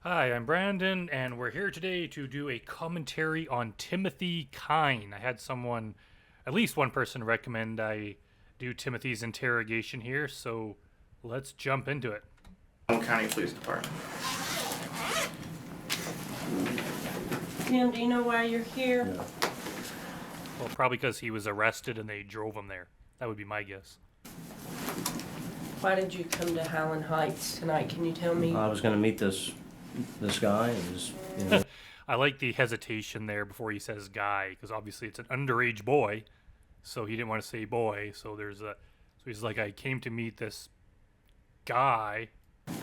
Hi, I'm Brandon, and we're here today to do a commentary on Timothy Kyne. I had someone, at least one person, recommend I do Timothy's interrogation here, so let's jump into it. County Police Department. Tim, do you know why you're here? Yeah. Well, probably because he was arrested and they drove him there. That would be my guess. Why did you come to Highland Heights tonight? Can you tell me? I was going to meet this guy and just, you know. I like the hesitation there before he says guy, because obviously it's an underage boy, so he didn't want to say boy. So he's like, I came to meet this guy.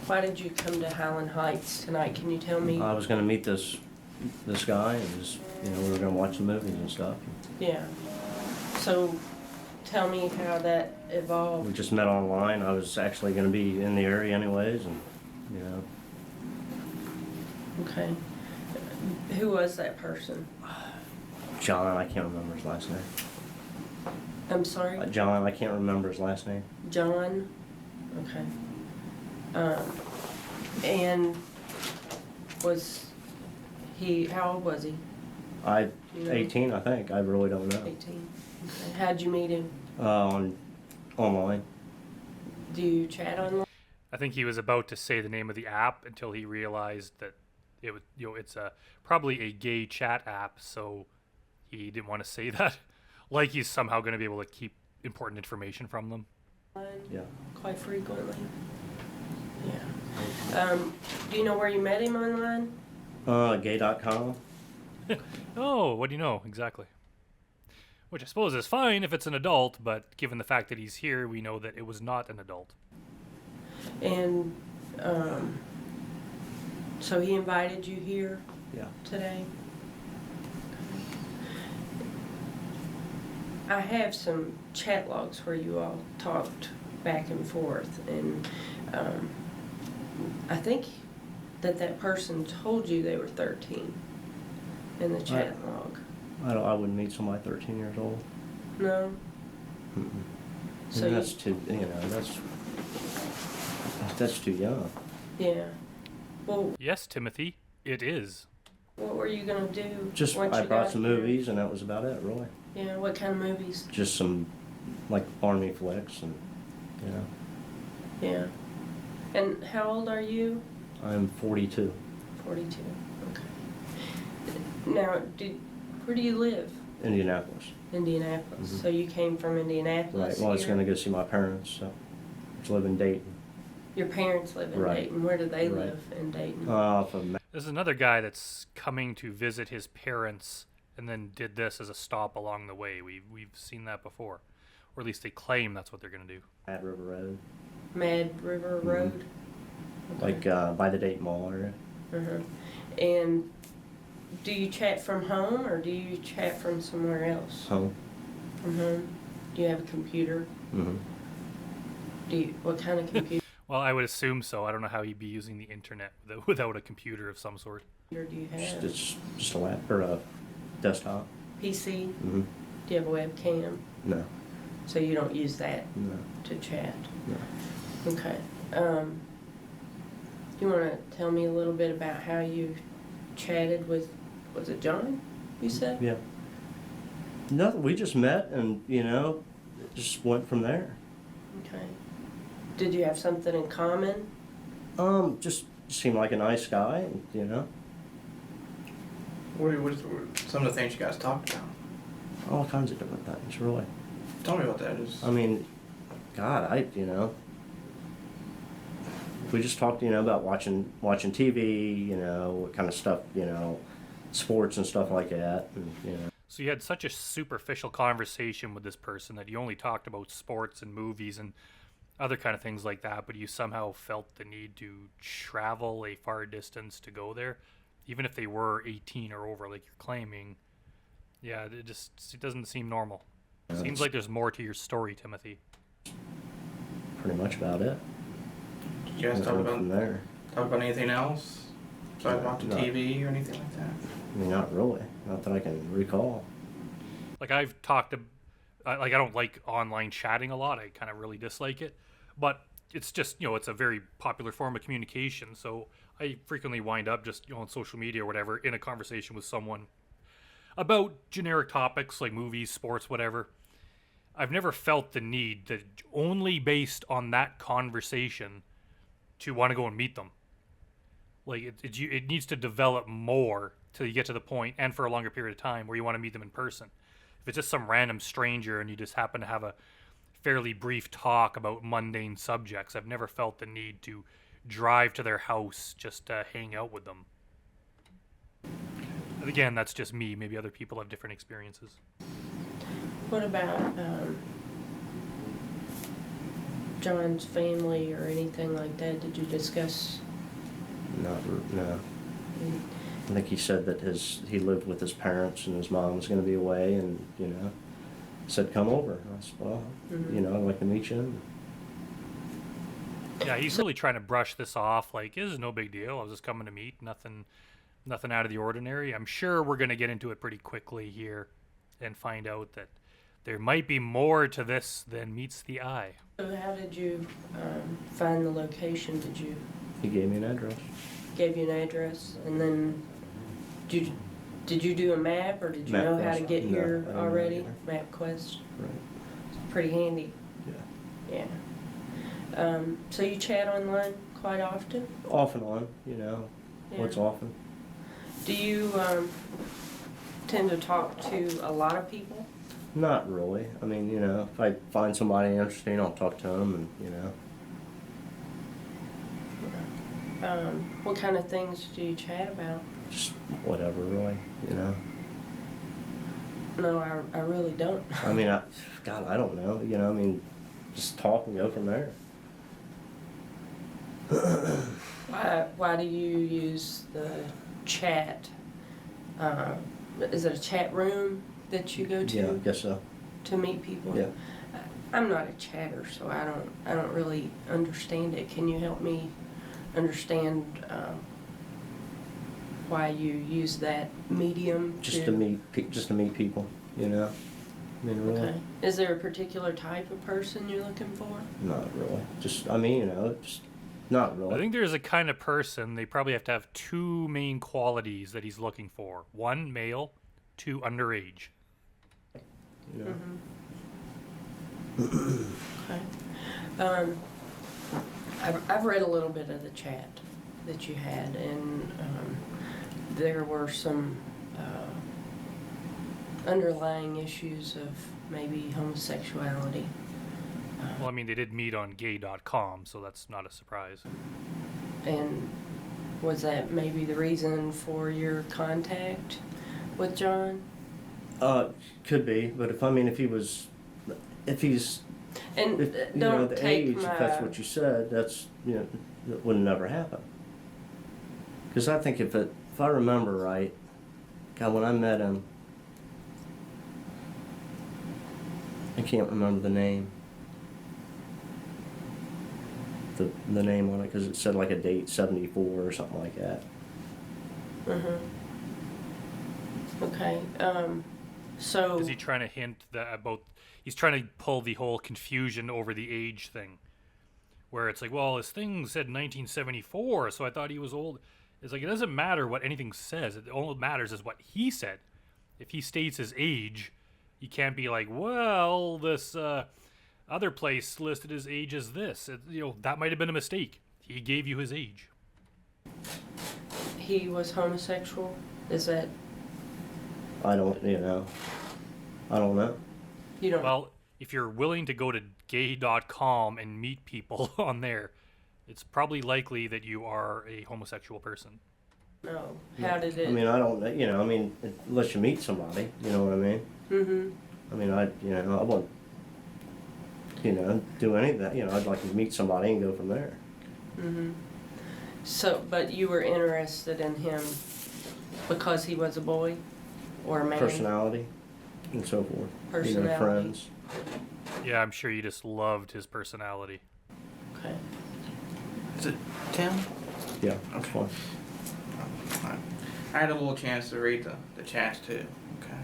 Why did you come to Highland Heights tonight? Can you tell me? I was going to meet this guy and just, you know, we were going to watch the movies and stuff. Yeah. So, tell me how that We evolved. just met online. I was actually going to be in the area anyways, and, you know. Okay. Who was that person? John, I can't remember his last name. I'm sorry? John, I can't remember his last name. John? Okay. And was he, how old was he? I, You know? 18, I think. I really don't know. 18. Okay. How'd you meet him? Online. Do you chat online? I think he was about to say the name of the app until he realized that it was, it's probably a gay chat app, so he didn't want to say that. Like he's somehow going to be able to keep important information from them. Yeah. Quite frequently. Yeah. Do you know where you met him online? Gay.com. Oh, what do you know exactly? Which I suppose is fine if it's an adult, but given the fact that he's here, we know that it was not an adult. And so he invited you here Yeah. today? I have some chat logs where you all talked back and forth, and I think that person told you they were 13 in the chat log. I wouldn't meet somebody 13 years old. No? Mm-mm. So And that's too, you know, that's too young. Yeah. Well, Yes, Timothy, it is. what were you gonna do? Just, once I you brought got some here? movies and that was about it, really. Yeah, what kind of movies? Just some, like, army flicks and, you know. Yeah. And how old are you? I'm 42. 42. Okay. Now, where do you live? Indianapolis. Indianapolis. Mhm. So you came from Indianapolis Right, well, I was here? gonna go see my parents, so. I was living in Dayton. Your parents live in Right. Dayton. Where do they Right. live in Dayton? From This is another guy that's coming to visit his parents and then did this as a stop along the way. We've seen that before. Or at least they claim that's what they're going to do. Mad River Road. Mad River Mhm. Road? Like, by the Dayton Mall area. Uh-huh. And do you chat from home or do you chat from somewhere else? Home. From home? Do you have a computer? Mm-hmm. What kind of computer Well, I would assume so. I don't know how he'd be using the internet without a computer of some sort. do you have? Just a lap, or a desktop. PC? Mm-hmm. Do you have a webcam? No, So you don't use that no, to chat? no. Okay. You want to tell me a little bit about how you chatted with, was it John, you said? Yeah. Nothing, we just met and, you know, it just went from there. Okay. Did you have something in common? Just seemed like a nice guy, you know. What are some of the things you guys talked about? All kinds of different things, really. Tell me about that. Just I mean, God, you know, we just talked, you know, about watching TV, you know, what kind of stuff, you know, sports and stuff like that, and, you know. So you had such a superficial conversation with this person that you only talked about sports and movies and other kind of things like that, but you somehow felt the need to travel a far distance to go there, even if they were 18 or over, like you're claiming. Yeah, it doesn't seem normal. Yeah, Seems it's like there's more to your story, Timothy. pretty much about it. did you guys Went talk from about there. anything else besides watching No. TV or anything like that? I mean, not really. Not that I can recall. Like I've talked, like I don't like online chatting a lot. I kind of really dislike it, but it's just it's a very popular form of communication. So I frequently wind up just on social media or whatever in a conversation with someone about generic topics like movies, sports, whatever. I've never felt the need that only based on that conversation to want to go and meet them. Like it needs to develop more till you get to the point, and for a longer period of time, where you want to meet them in person. If it's just some random stranger and you just happen to have a fairly brief talk about mundane subjects, I've never felt the need to drive to their house just to hang out with them. And again, that's just me. Maybe other people have different experiences. What about John's family or anything like that? Did you discuss? No. I think he said that he lived with his parents and his mom was going to be away, and said come over. I said, well, I'd like to meet you. Yeah, he's really trying to brush this off. Like, this is no big deal. I was just coming to meet. Nothing out of the ordinary. I'm sure we're going to get into it pretty quickly here and find out that there might be more to this than meets the eye. So how did you find the location? He gave me an address. Gave you an address, and then did you do a map, or did you know how to get here already? MapQuest. Right. It's pretty handy. Yeah. Yeah. So you chat online quite often? Off and on, What's often? Do you tend to talk to a lot of people? Not really. I mean, if I find somebody interesting, I'll talk to them, and What kind of things do you chat about? just whatever, really, No, I really don't. I mean, I don't know, just talk and go from there. Why do you use the chat? Is it a chat room that you go to? Yeah, I guess so. To meet people? Yeah. I'm not a chatter, so I don't really understand it. Can you help me understand why you use that medium? Just to meet people, I mean, really. Okay. Is there a particular type of person you're looking for? Not really. Just not really. I think there's a kind of person, they probably have to have two main qualities that he's looking for. One, male. Two, underage. Okay. I've read a little bit of the chat that you had, and there were some underlying issues of maybe homosexuality. Well, I mean, they did meet on gay.com, so that's not a surprise. And was that maybe the reason for your contact with John? Could be, but if he's And don't the take age, my... if that's what you said, that's that would never happen. Because I think if I remember right, God, when I met him, I can't remember the name. The name on it, because it said like a date 74 or something like that. Okay. So... Is he trying to hint he's trying to pull the whole confusion over the age thing, where it's like, well, his thing said 1974, so I thought he was old. It's like, it doesn't matter what anything says. All that matters is what he said. If he states his age, you can't be like, well, this other place listed his age as this. That might have been a mistake. He gave you his age. He was homosexual? Is that... I don't know. You don't... Well, if you're willing to go to gay.com and meet people on there, it's probably likely that you are a homosexual person. No. How did it... I mean, I don't know, unless you meet somebody, you know what I mean? Mm-hmm. I mean, I won't, do any of that. I'd like to meet somebody and go from there. Mm-hmm. So, but you were interested in him because he was a boy or a man? Personality and so forth. Personality. Friends. Yeah, I'm sure you just loved his personality. Okay. Is it Tim? Yeah, that's fine. I had a little chance to read the chats too. Okay.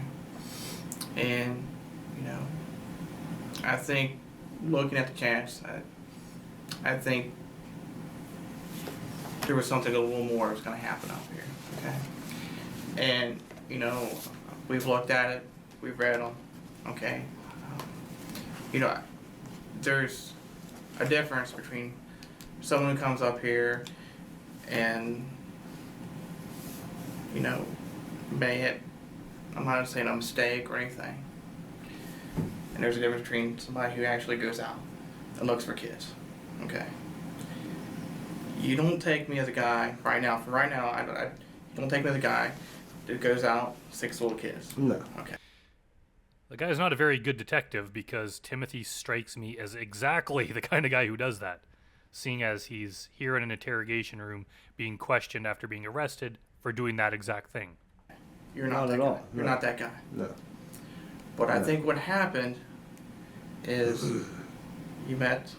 And, I think looking at the chats, I think there was something a little more was going to happen up here. Okay. And, you know, we've looked at it, we've read them. Okay. You know, there's a difference between someone who comes up here and, you know, I'm not saying a mistake or anything. And there's a difference between somebody who actually goes out and looks for kids. Okay. You don't take me as a guy right now. For right now, you don't take me as a guy that goes out 6 little kids. No. Okay. The guy's not a very good detective because Timothy strikes me as exactly the kind of guy who does that, seeing as he's here in an interrogation room being questioned after being arrested for doing that exact thing. You're not Not that at guy. all. You're No. not that guy. No. But I No. think what happened is you met,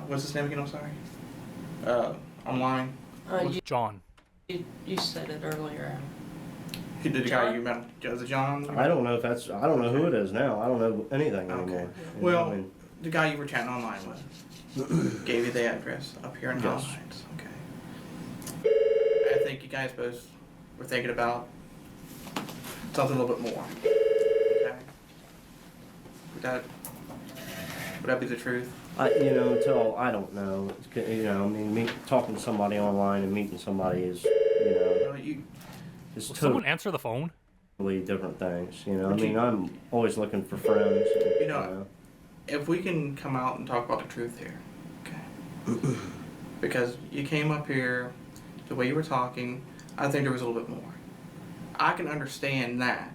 what's his name again? I'm sorry. Online. John. You said it earlier. Who did the guy John? you met? Was it John? I don't know if that's. I don't know who it is now. I don't know anything Okay. anymore. You Well, know, I mean, the guy you were chatting online with gave you the address up here in Yes. Heights. Okay. I think you guys both were thinking about something a little bit more. Okay. Would that be the truth? until I don't know. I mean, talking to somebody online and meeting somebody is, Well, you is Will someone totally answer the phone? different things. I Would mean, you- I'm always looking for friends. And, You know, if we can come out and talk about the truth here, okay? Because you came up here, the way you were talking, I think there was a little bit more. I can understand that,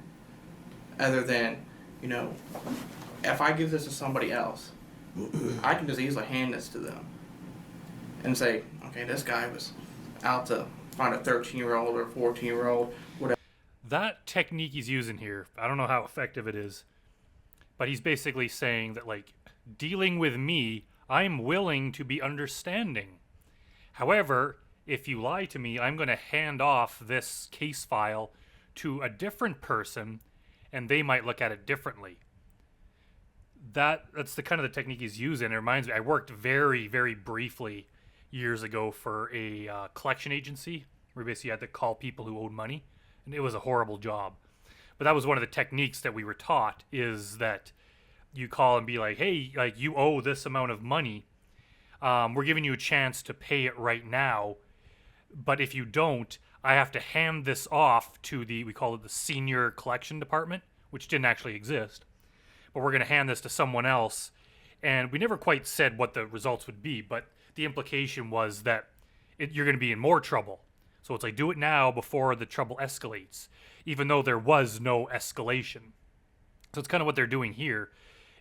other than, if I give this to somebody else, I can just easily hand this to them and say, okay, this guy was out to find a 13-year-old or 14-year-old, whatever. That technique he's using here, I don't know how effective it is, but he's basically saying that, like, dealing with me, I'm willing to be understanding. However, if you lie to me, I'm going to hand off this case file to a different person, and they might look at it differently. That's the kind of the technique he's using. It reminds me, I worked very, very briefly years ago for a collection agency where basically you had to call people who owed money, and it was a horrible job. But that was one of the techniques that we were taught, is that you call and be like, hey, like, you owe this amount of money. We're giving you a chance to pay it right now. But if you don't, I have to hand this off to we call it the senior collection department, which didn't actually exist. But we're going to hand this to someone else. And we never quite said what the results would be, but the implication was that you're going to be in more trouble. So it's like, do it now before the trouble escalates, even though there was no escalation. So it's kind of what they're doing here,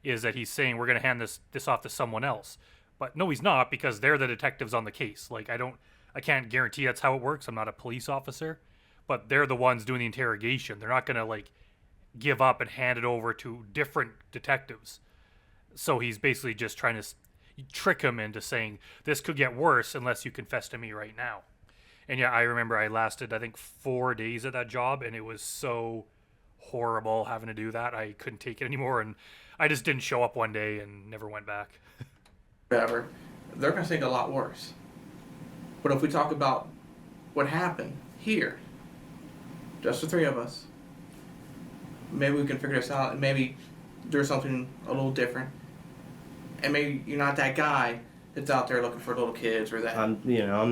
is that he's saying we're going to hand this off to someone else. But no, he's not, because they're the detectives on the case. Like, I can't guarantee that's how it works. I'm not a police officer, but they're the ones doing the interrogation. They're not going to, like, give up and hand it over to different detectives. So he's basically just trying to trick him into saying, this could get worse unless you confess to me right now. And yeah, I remember I lasted, I think, 4 days at that job, and it was so horrible having to do that. I couldn't take it anymore, and I just didn't show up one day and never went back. Whatever, they're going to think a lot worse. But if we talk about what happened here, just the three of us, maybe we can figure this out, and maybe there's something a little different. And maybe you're not that guy that's out there looking for little kids or that. I'm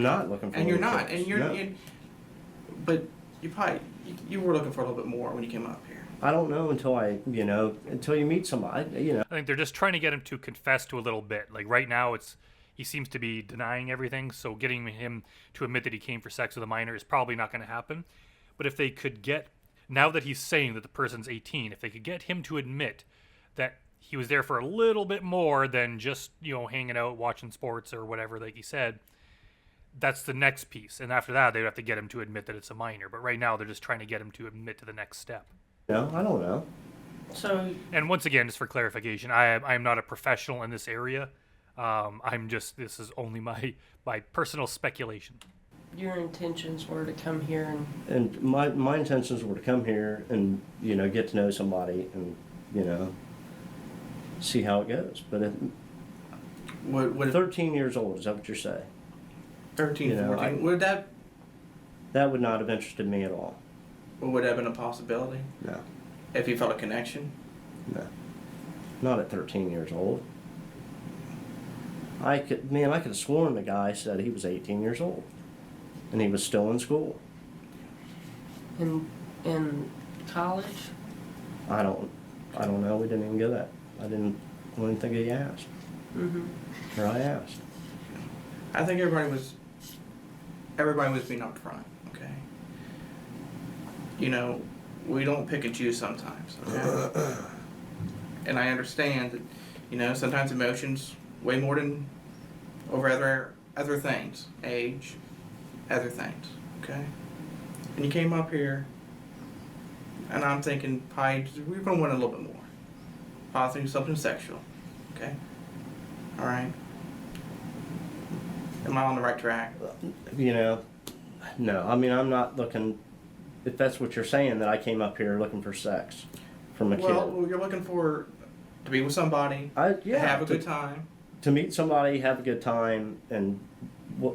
not looking for. And you're little not, kids. and you're, No. but you were looking for a little bit more when you came up here. I don't know until you meet somebody. I think they're just trying to get him to confess to a little bit. Like, right now, he seems to be denying everything, so getting him to admit that he came for sex with a minor is probably not going to happen. But if they could now that he's saying that the person's 18, if they could get him to admit that he was there for a little bit more than just, hanging out, watching sports or whatever, like he said, that's the next piece. And after that, they'd have to get him to admit that it's a minor. But right now, they're just trying to get him to admit to the next step. No, I don't know. So And once again, just for clarification, I'm not a professional in this area. This is only my personal speculation. your intentions were to come here And my intentions were to come here and get to know somebody and see how it goes. But What 13 years old, is that what you're saying? 13, You know, 14. That would not have interested me at all. Would that have been a possibility No, if you felt a connection? no. Not at 13 years old. I could have sworn the guy said he was 18 years old. And he was still in school. In college? I don't know. We didn't even get that. I didn't think he asked. Mm-hmm. Or I asked. I think everybody was being upfront, okay? You know, we don't pick and choose sometimes, okay? And I understand that, you know, sometimes emotions way more than over other things, age, other things, okay? And you came up here, and I'm thinking, probably, we're going to want a little bit more. Possibly something sexual, okay? All right? Am I on the right track? You know, no. I mean, I'm not looking, if that's what you're saying, that I came up here looking for sex from a kid. Well, you're looking to be with somebody, have a good time. To meet somebody, have a good time, and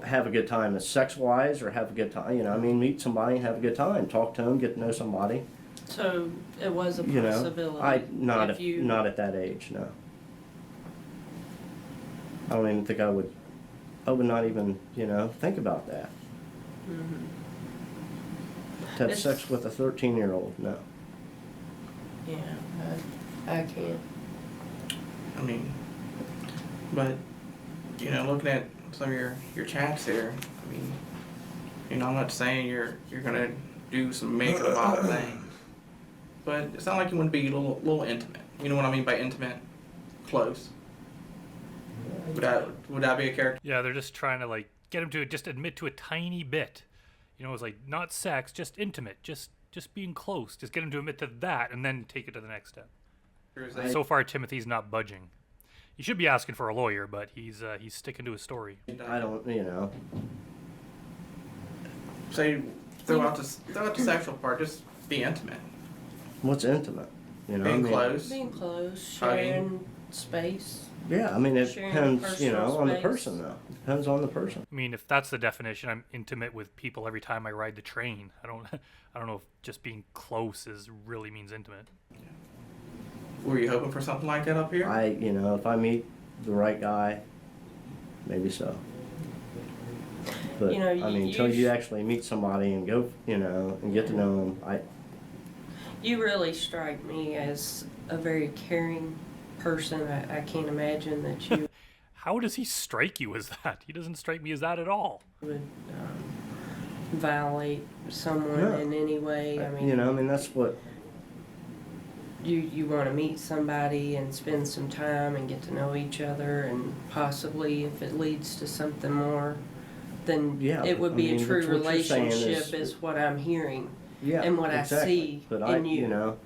have a good time as sex-wise, or have a good time, you know, I mean, meet somebody and have a good time. Talk to them, get to know somebody. So it was a You know, possibility. not at that age, no. I don't even think I would not even, you know, think about that. Mm-hmm. To have It's- sex with a 13-year-old, no. Yeah, I can't. I mean, but, you know, looking at some of your chats there, I mean, you know, I'm not saying you're gonna do some make of odd things, but it's not like you want to be a little intimate. You know what I mean by intimate? Close. Would that be a character? Yeah, they're just trying to like get him to just admit to a tiny bit. You know, it's like not sex, just intimate, just being close. Just get him to admit to that, and then take it to the next step. So far, Timothy's not budging. You should be asking for a lawyer, but he's sticking to his story. I don't, you know. Say throw out the sexual part. Just be intimate. What's intimate? You know, Being I mean, close. Being close, Hugging. sharing space. Yeah, I mean, it Sharing depends, you know, personal on the space. person, though. It depends on the person. I mean, if that's the definition, I'm intimate with people every time I ride the train. I don't know if just being close really means intimate. Were you hoping for something like that up here? You know, if I meet the right guy, maybe so. But, You know, I mean, you until you actually meet somebody and go, you know, and get to know them, You really strike me as a very caring person. I can't imagine that you How does he strike you as that? He doesn't strike me as that at all. would violate someone No. in any way. I mean, you know, I mean, that's what, you want to meet somebody and spend some time and get to know each other, and possibly if it leads to something more, then Yeah, it would I be mean, a true that's what you're saying relationship is- is what I'm hearing. yeah, And what exactly. I see But in you. you know,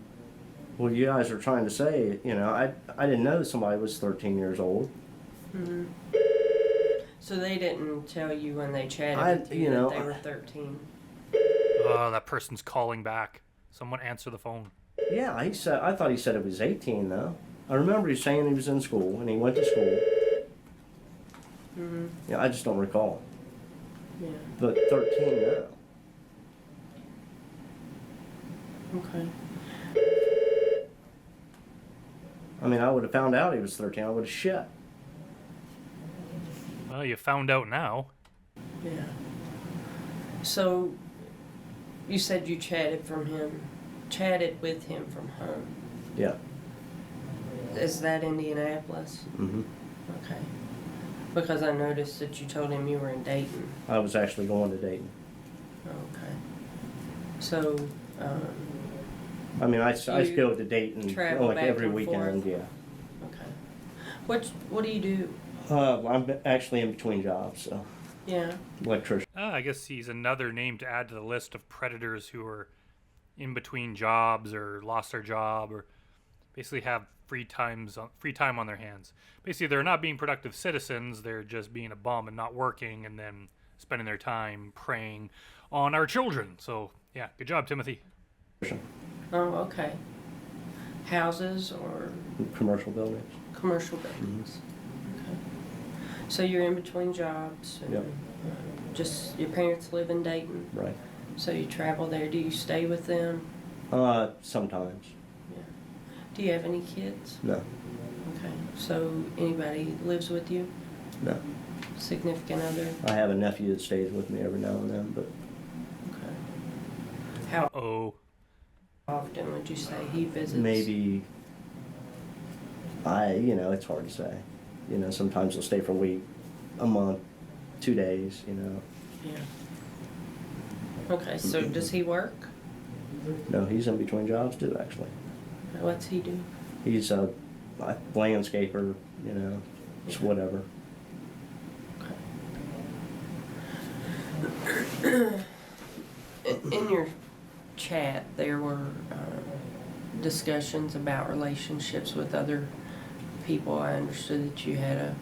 what you guys are trying to say, you know, I didn't know somebody was 13 years old. Hmm. So they didn't tell you when they chatted with you, you know, that they were 13. Oh, that person's calling back. Someone answer the phone. Yeah, I thought he said it was 18, though. I remember he saying he was in school, and he went to school. Hmm. Yeah, I just don't recall. Yeah. But 13, no. Okay. I mean, I would have found out he was 13. I would have shit. Well, you found out now. Yeah. So you said you chatted with him from home. Yeah. Is that Indianapolis? Mm-hmm. Okay. Because I noticed that you told him you were in Dayton. I was actually going to Dayton. Okay. So, I mean, I You go to Dayton travel like back every and weekend. forth? Yeah. okay. What do you do? I'm actually in between jobs, so Yeah. electrician. I guess he's another name to add to the list of predators who are in between jobs or lost their job or basically have free time on their hands. Basically, they're not being productive citizens. They're just being a bum and not working, and then spending their time preying on our children. So, yeah, good job, Timothy. Oh, okay. Houses or Commercial buildings. commercial buildings? Okay. So you're in between jobs. And, Yep. Just your parents live in Dayton, Right. so you travel there. Do you stay with them? Sometimes. Yeah. Do you have any kids? No. Okay. So anybody lives with you? No. Significant other? I have a nephew that stays with me every now and then, but Okay. How Oh, often would you say he visits? maybe it's hard to say. Sometimes he'll stay for a week, a month, 2 days, Yeah. Okay, so does he work? No, he's in between jobs too, actually. What's he do? He's a landscaper, just whatever. In your chat, there were discussions about relationships with other people. I understood that you had a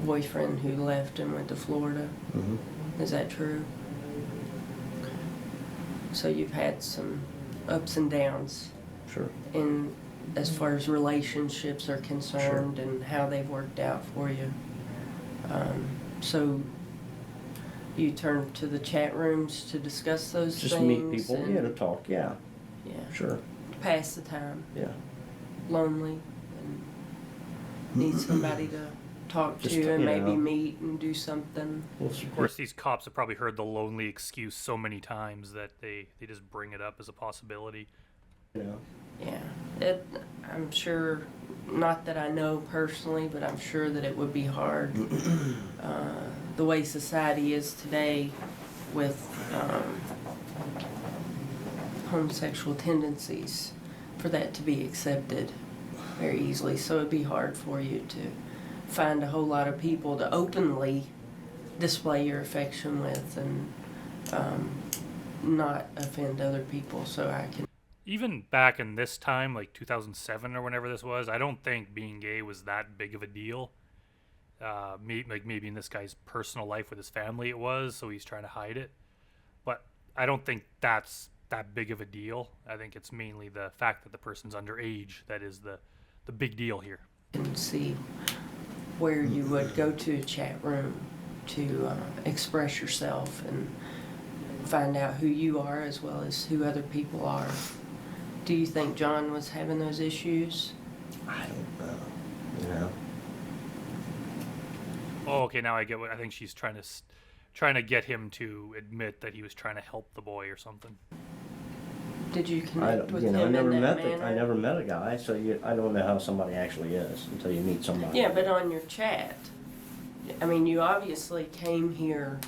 boyfriend who left and went to Florida. Hmm. Is that true? So you've had some ups and downs Sure. in as far as relationships are concerned and how they've worked out for you. So you turn to the chat rooms to discuss those Just things. meet people, and, to talk, yeah, yeah, sure, pass the time. yeah. Lonely and need somebody to talk Just, to and you maybe know. meet and do something. Well, of course, these cops have probably heard the lonely excuse so many times that they just bring it up as a possibility. Yeah, I'm sure, not that I know personally, but I'm sure that it would be hard. The way society is today with homosexual tendencies, for that to be accepted very easily. So it'd be hard for you to find a whole lot of people to openly display your affection with and not offend other people. So I can. Even back in this time, like 2007 or whenever this was, I don't think being gay was that big of a deal. Maybe in this guy's personal life with his family it was, so he's trying to hide it. But I don't think that's that big of a deal. I think it's mainly the fact that the person's underage that is the big deal here. Can see where you would go to a chat room to express yourself and find out who you are as well as who other people are. Do you think John was having those issues? I don't know, Oh, okay, now I get what I think she's trying to get him to admit that he was trying to help the boy or something. Did you I connect don't, with I him never in that met manner? I never met a guy, so I don't know how somebody actually is until you meet somebody. Yeah, but on your chat, I mean, you obviously came here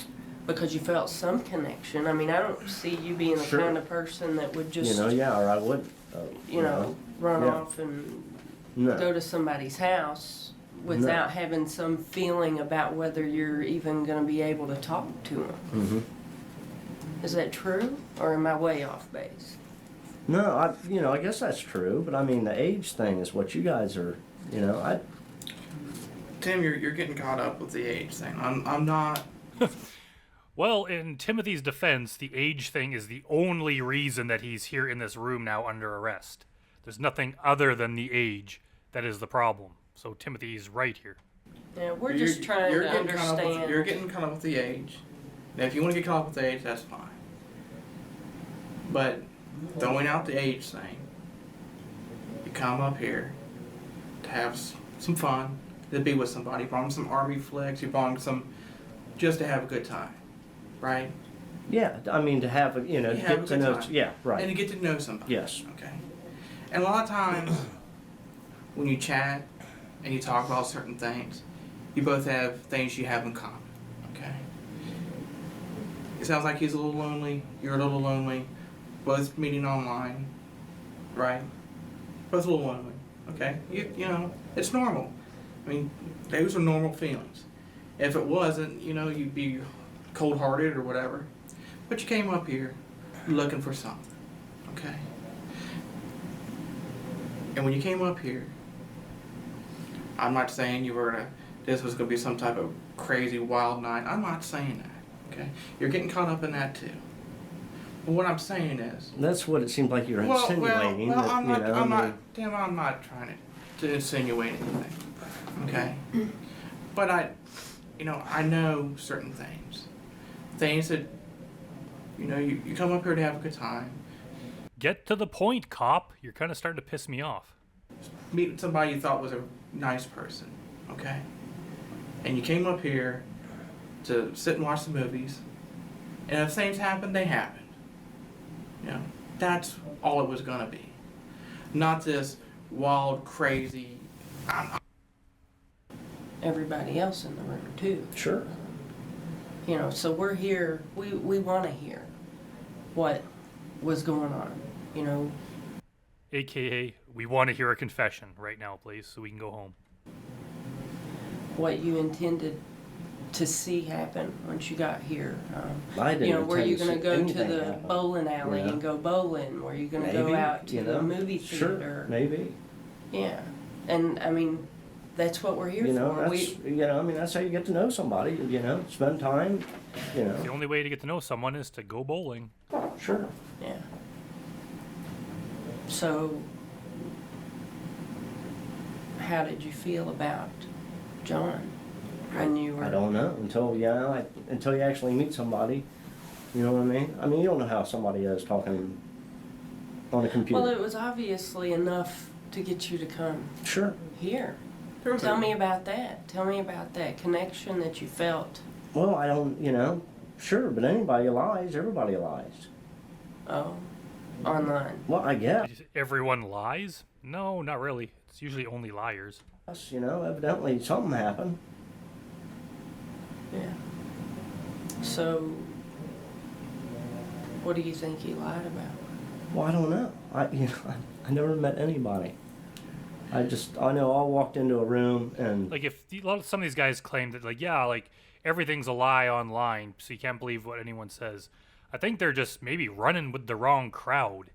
because you felt some connection. I mean, I don't see you being the Sure. kind of person that would just, Yeah, or I wouldn't. run Yeah. off and No. go to somebody's house without having some feeling about whether you're even going to be able to talk to them. Mm-hmm. Is that true, or am I way off base? No, I guess that's true, but I mean, the age thing is what you guys are, Tim, you're getting caught up with the age thing. I'm not. Well, in Timothy's defense, the age thing is the only reason that he's here in this room now under arrest. There's nothing other than the age that is the problem. So Timothy's right here. Yeah, we're just trying to understand. You're getting caught up with the age. Now, if you want to get caught up with the age, that's fine. But throwing out the age thing, you come up here to have some fun, to be with somebody. You brought some army flicks. You brought some just to have a good time, right? Yeah, I mean, to have, have a get to good know, time. yeah, And right, to get to know somebody. yes. Okay. And a lot of times, when you chat and you talk about certain things, you both have things you have in common. Okay. It sounds like he's a little lonely. You're a little lonely. Both meeting online, right? Both a little lonely. Okay. It's normal. I mean, those are normal feelings. If it wasn't, you'd be cold-hearted or whatever. But you came up here looking for something. Okay. And when you came up here, I'm not saying this was gonna be some type of crazy wild night. I'm not saying that. Okay. You're getting caught up in that too. But what I'm saying is. That's what it seemed like you were insinuating. Well, that, I'm not. I mean, Tim, I'm not trying to insinuate anything. Okay. But I know certain things. Things that, you come up here to have a good time. Get to the point, cop. You're kind of starting to piss me off. Meet somebody you thought was a nice person, okay? And you came up here to sit and watch the movies. And if things happened, they happened. That's all it was gonna be. Not this wild, crazy. Everybody else in the room too. Sure. So we're here. We want to hear what was going on. AKA, we want to hear a confession right now, please, so we can go home. What you intended to see happen once you got here. I didn't were you intend going to to see go to the anything happen. bowling alley Yeah. and go bowling? Were you going to go Maybe, out to the movie theater? Sure, maybe. Yeah, and I mean, that's what we're here for. That's how you get to know somebody. Spend time. The only way to get to know someone is to go bowling. Sure. Yeah. So, how did you feel about John when you were? I don't know until you actually meet somebody. You know what I mean? I mean, you don't know how somebody is talking on a computer. Well, it was obviously enough to get you to come Sure. here. Tell me about that. Tell me about that connection that you felt. Well, I don't. Sure, but anybody lies. Everybody lies. Oh, online. Well, I guess. Did you say everyone lies? No, not really. It's usually only liars. Evidently something happened. Yeah. So, what do you think he lied about? Well, I don't know. I never met anybody. I know I walked into a room and Like, if some of these guys claim that, like, everything's a lie online, so you can't believe what anyone says, I think they're just maybe running with the wrong crowd.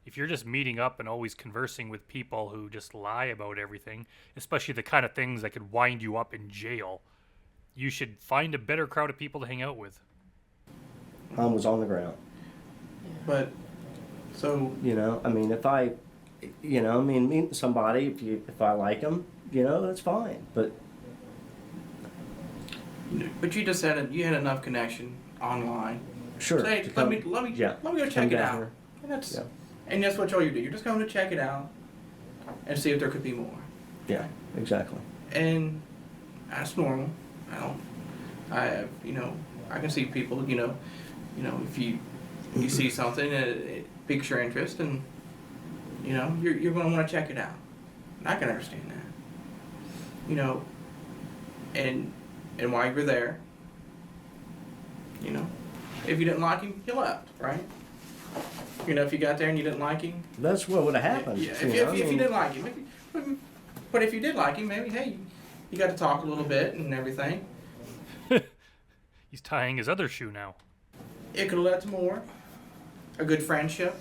If you're just meeting up and always conversing with people who just lie about everything, especially the kind of things that could wind you up in jail, you should find a better crowd of people to hang out with. I was on the ground. But, so, meeting somebody, if I like them, that's fine. But you just said you had enough connection online. sure. So, hey, to let come- me yeah, go come check it down out. here. And Yeah. that's what all you do. You're just going to check it out and see if there could be more. Yeah, exactly. And that's normal. I can see people, if you see something and it piques your interest and, you're going to want to check it out. And I can understand that. And while you were there, if you didn't like him, you left, right? If you got there and you didn't like him. That's what would have happened. Yeah, if you didn't like him. But if you did like him, maybe, hey, you got to talk a little bit and everything. He's tying his other shoe now. It could have led to more. A good friendship.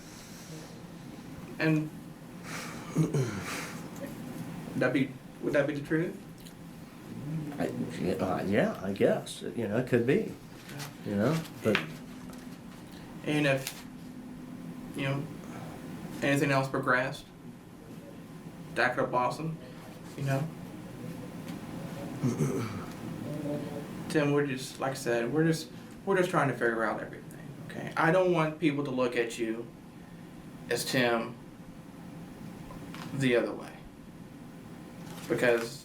And would that be the truth? Yeah, I guess. It could be. But And if, anything else progressed, that could have blossomed, Tim, we're just, like I said, we're just trying to figure out everything, okay? I don't want people to look at you as Tim the other way. Because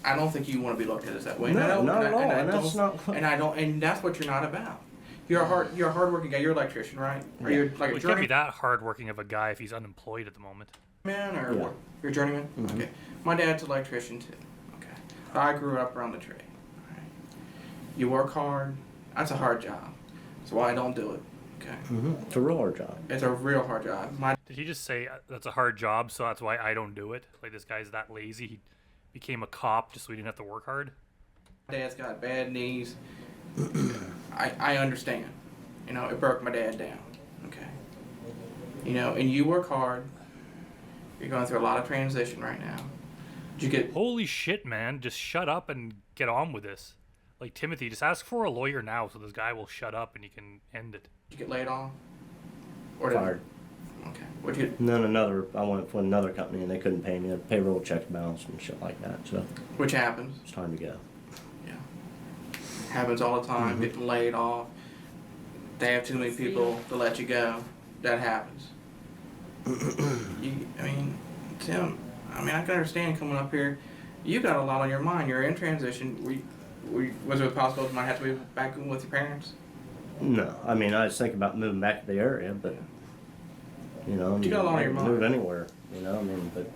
I don't think you want to be looked at as that way. No, not at all, and that's not- And that's what you're not about. You're a hardworking guy. You're an electrician, right? Or Yeah. you're like Well, a he can't be journeyman, that hardworking of a guy if he's unemployed at the moment. or Yeah. what? You're a journeyman? Mhm. Okay. My dad's an electrician too. Okay. I grew up around the trade. All right. You work hard. That's a hard job. That's why I don't do it. Okay. it's a real hard job. It's a real hard job. My Did he just say that's a hard job, so that's why I don't do it? Like, this guy's that lazy, he became a cop just so he didn't have to work hard? dad's got bad knees. I understand. It broke my dad down. Okay. And you work hard. You're going through a lot of transition right now. Did you get Holy shit, man. Just shut up and get on with this. Like, Timothy, just ask for a lawyer now so this guy will shut up and he can end it. laid off? Or did- Fired. Okay. What'd you And then I went for another company and they couldn't pay me. The payroll check bounced and shit like that. So Which happens. it's time to go. Yeah. happens all the time. Mhm. Getting laid off. They have too many people to let you go. That happens. Tim, I can understand coming up here. You got a lot on your mind. You're in transition. Was there a possibility you might have to move back in with your parents? No, I was thinking about moving back to the area, but you know, You got a lot on I your can mind. move anywhere. But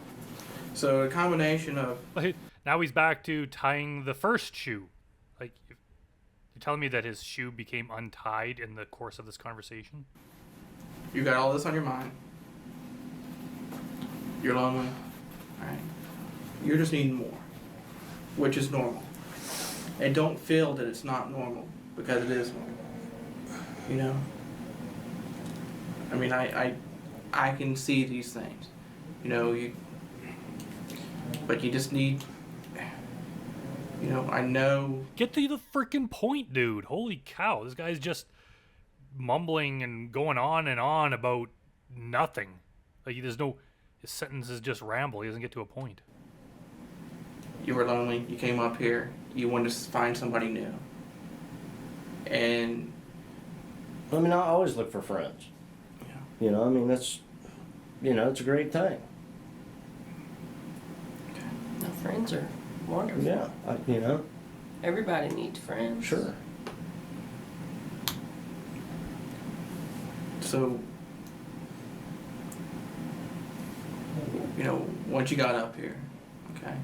So a combination of Like, now he's back to tying the first shoe. Like, you're telling me that his shoe became untied in the course of this conversation? you got all this on your mind. You're lonely. Alright. You're just needing more. Which is normal. And don't feel that it's not normal, because it is normal. You know? I can see these things. But you just need, I know. Get to the freaking point, dude. Holy cow. This guy's just mumbling and going on and on about nothing. Like, his sentences just ramble. He doesn't get to a point. You were lonely, you came up here, you wanted to find somebody new. And, I always look for friends. yeah. That's, it's a great thing. No, friends are wonderful. Yeah, Everybody needs friends. sure. So, once you got up here, okay?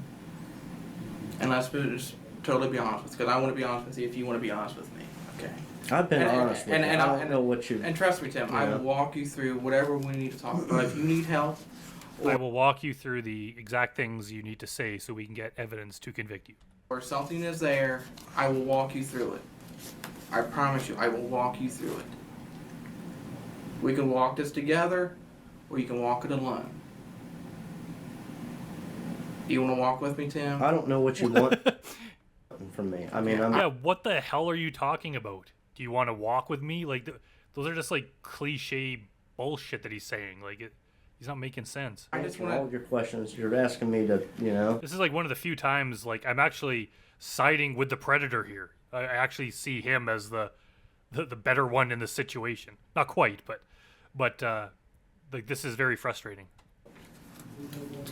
And let's just totally be honest with you, because I want to be honest with you if you want to be honest with me, okay? I've been honest with you. I don't know what you. And trust me, Tim, I Yeah. will walk you through whatever we need to talk about. If you need help, I will walk you through the exact things you need to say so we can get evidence to convict you. or something is there, I will walk you through it. I promise you, I will walk you through it. We can walk this together, or you can walk it alone. You want to walk with me, Tim? I don't know what you want from me. Yeah, what the hell are you talking about? Do you want to walk with me? Like, those are just like cliche bullshit that he's saying. Like, he's not making sense. I just answer want all of your questions. You're asking me to, This is like one of the few times like I'm actually siding with the predator here. I actually see him as the better one in the situation. Not quite, but like, this is very frustrating.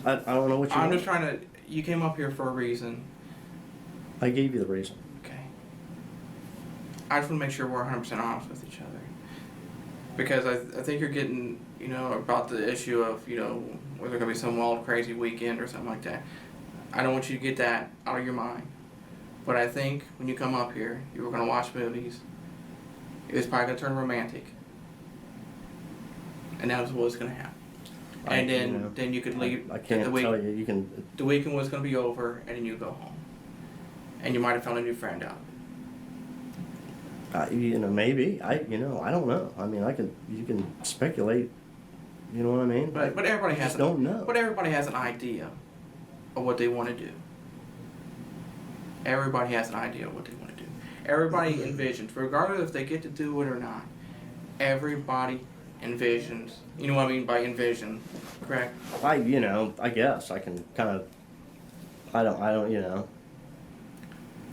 I don't know what you I'm want. just trying to. You came up here for a reason. I gave you the reason. Okay. I just want to make sure we're 100% honest with each other. Because I think you're getting, about the issue of, whether there going to be some wild, crazy weekend or something like that. I don't want you to get that out of your mind. But I think when you come up here, you were going to watch movies. It was probably going to turn romantic. And that was what was going to happen. And then you could leave. I can't tell you. You can. The weekend was going to be over, and then you go home. And you might have found a new friend out of it. Maybe. I don't know. You can speculate. You know what I mean? But everybody has. Just don't know. But everybody has an idea of what they want to do. Everybody has an idea of what they want to do. Everybody envisions, regardless if they get to do it or not. Everybody envisions. You know what I mean by envision, correct? I guess I can kind of. I don't.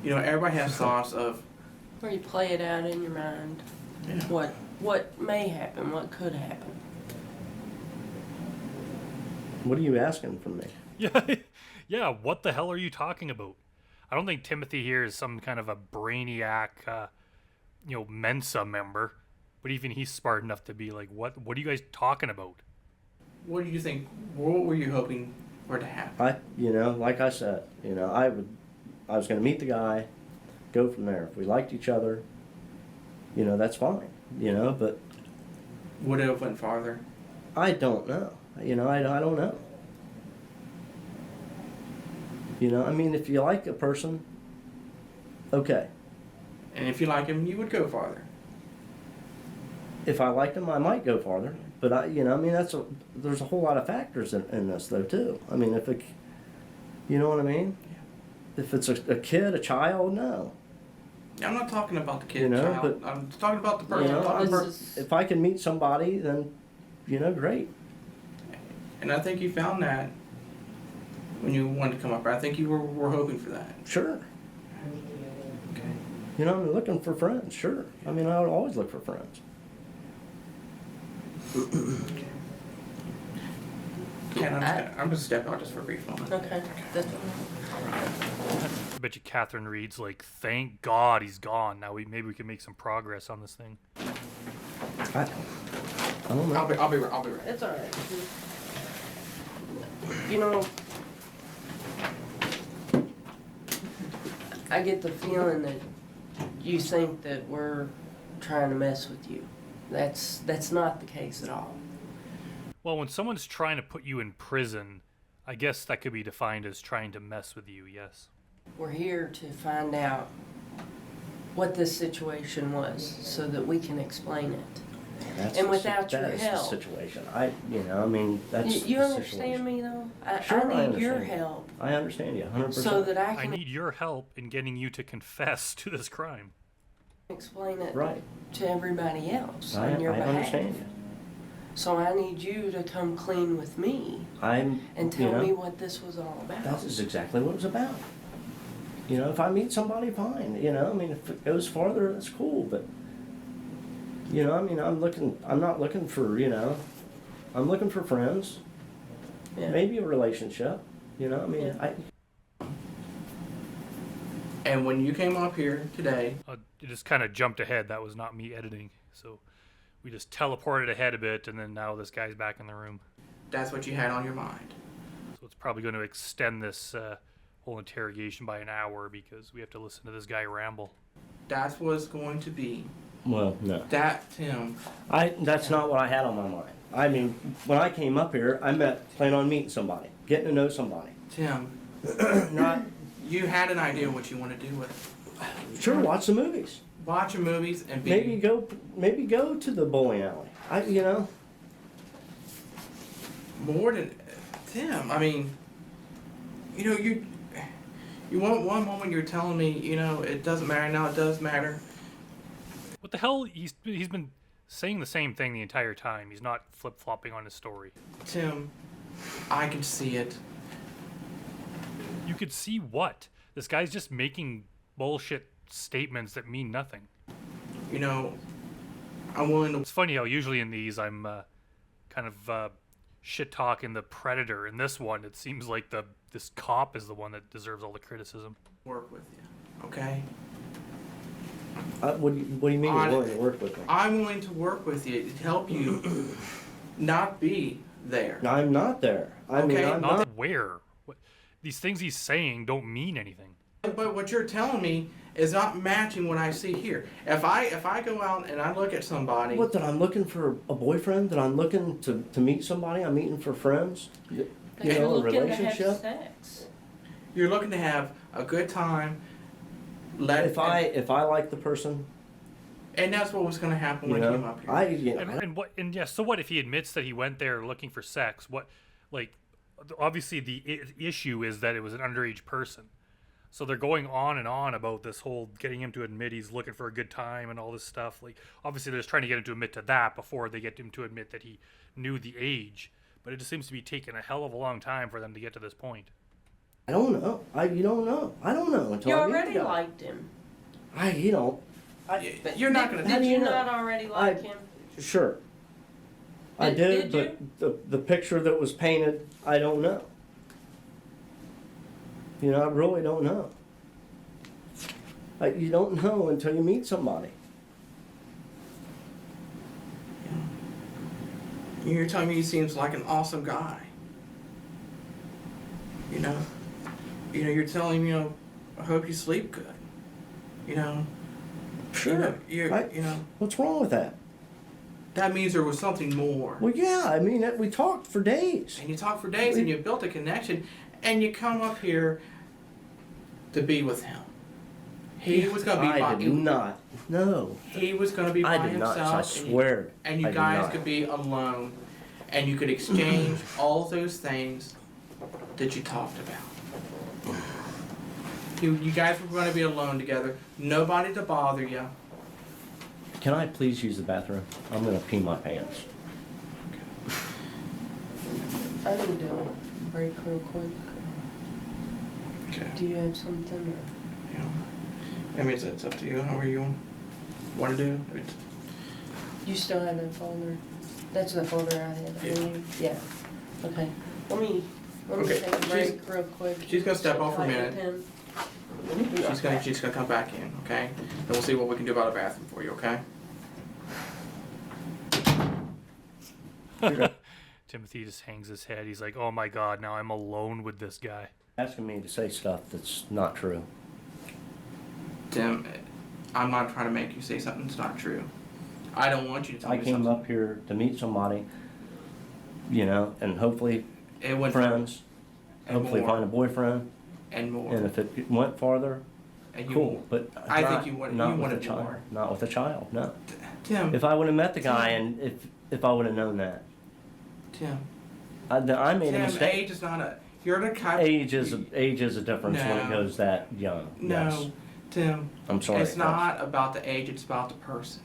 Everybody has thoughts of. Or you play it out in your mind. Yeah. What may happen, what could happen. What are you asking from me? Yeah, what the hell are you talking about? I don't think Timothy here is some kind of a brainiac, Mensa member, but even he's smart enough to be like, what are you guys talking about? What do you think? What were you hoping for to happen? Like I said, I was going to meet the guy, go from there. If we liked each other, that's fine, but. Would it have went farther? I don't know. I don't know. If you like a person, okay. And if you like him, you would go farther. If I liked him, I might go farther. But there's a whole lot of factors in this though too. If it, you know what I mean? Yeah. If it's a kid, a child, no. I'm not talking about the kid, child. But, I'm talking about the person. If I can meet somebody, then, great. And I think you found that when you wanted to come up. I think you were hoping for that. Sure. Okay. You know, I'm looking for friends, sure. I mean, I would always look for friends. Ken, I'm just step out just for a brief moment. Okay. That's I bet you Catherine Reed's like, thank God he's gone. Now maybe we can make some progress on this thing. I don't know. I'll be right. It's all right. You know, I get the feeling that you think that we're trying to mess with you. That's not the case at all. Well, when someone's trying to put you in prison, I guess that could be defined as trying to mess with you, yes. We're here to find out what this situation was so that we can explain it. That's And the without your that is help. the situation. I mean, that's You the understand situation. me though? Sure, I need your understand you. help I understand you 100%. so that I I can need your help in getting you to confess to this crime. explain it Right. to everybody else I on your behalf. understand you. So I need you to come clean with me I'm, and you tell know, me what this was all about. that is exactly what it was about. You know, if I meet somebody, fine. You know, I mean, if it goes farther, that's cool. But, you know, I mean, I'm not looking for, you know, I'm looking for friends. Yeah. Maybe a relationship. You know, I mean, Yeah. And when you came up here today, It just kind of jumped ahead. That was not me editing. So we just teleported ahead a bit, and then now this guy's back in the room. that's what you had on your mind. So it's probably going to extend this whole interrogation by an hour because we have to listen to this guy ramble. That's what's going to be. well, no. That, Tim, That's not what I had on my mind. I mean, when I came up here, I planned on meeting somebody, getting to know somebody. Tim, Not, you had an idea what you want to do with it. sure, watch the movies. Watching movies and be Maybe go to the bowling alley. You know, more than Tim. I mean, you know, you want one moment you're telling me, you know, it doesn't matter. Now it does matter. What the hell? He's been saying the same thing the entire time. He's not flip-flopping on his story. Tim, I can see it. You could see what? This guy's just making bullshit statements that mean nothing. You know, I'm willing to. It's funny how usually in these I'm kind of shit-talking the predator. In this one, it seems like this cop is the one that deserves all the criticism. Work with you, okay? what do you mean you're willing to work with me? I'm willing to work with you to help you not be there. I'm not there. I mean, Okay. I'm Not not. where. These things he's saying don't mean anything. But what you're telling me is not matching what I see here. If I go out and I look at somebody, What, that I'm looking for a boyfriend? That I'm looking to meet somebody? I'm meeting for friends? You You're know, a looking to have relationship? sex. you're looking to have a good time. If I like the person, and that's what was going to happen you when you came know, up here. And yeah, so what if he admits that he went there looking for sex? What, like, obviously the issue is that it was an underage person. So they're going on and on about this whole getting him to admit he's looking for a good time and all this stuff. Like, obviously they're just trying to get him to admit to that before they get him to admit that he knew the age. But it just seems to be taking a hell of a long time for them to get to this point. I don't know. You don't know. I don't know until You I meet already the guy. liked him. You're not going to. How Did do you you know? not already like him? Sure. I Did did, but the picture that was painted, I don't know. You know, I really don't know. You don't know until you meet somebody. You're telling me he seems like an awesome guy. You know, you're telling me, I hope you sleep good. You know, Sure. you know, What's wrong with that? that means there was something more. Well, yeah. I mean, we talked for days. And you talk for days and you built a connection, and you come up here to be with him. He was going to be I did not. No. He was going to be by I did not. himself. I swear. And you I did guys not. could be alone, and you could exchange all those things that you talked about. You guys were going to be alone together. Nobody to bother you. Can I please use the bathroom? I'm gonna pee my pants. I need to break real quick. Okay. Do you have something? You know, I mean, it's up to you, however you want to do it. You still have that folder? That's the folder I had. Yeah. Okay. Let me Okay, take a break real quick. she's gonna step off for a minute. Pen. She's gonna come back in, okay? And we'll see what we can do about a bathroom for you, okay? Timothy just hangs his head. He's like, oh my God, now I'm alone with this guy. Asking me to say stuff that's not true. Tim, I'm not trying to make you say something that's not true. I don't want you to tell I me came something. up here to meet somebody, you know, and hopefully It went friends, and hopefully more. find a boyfriend, and more. and if it went farther, And you, cool. But I not, think you wanted not with more. a child. Not with a child. No. Tim, If I would have met the guy, and if I would have known that, Tim, I made a Tim, mistake. age is not a. You're the kind. Age is a difference when it No. goes that young. No, Yes. Tim. I'm sorry. It's not about the age. It's about the person.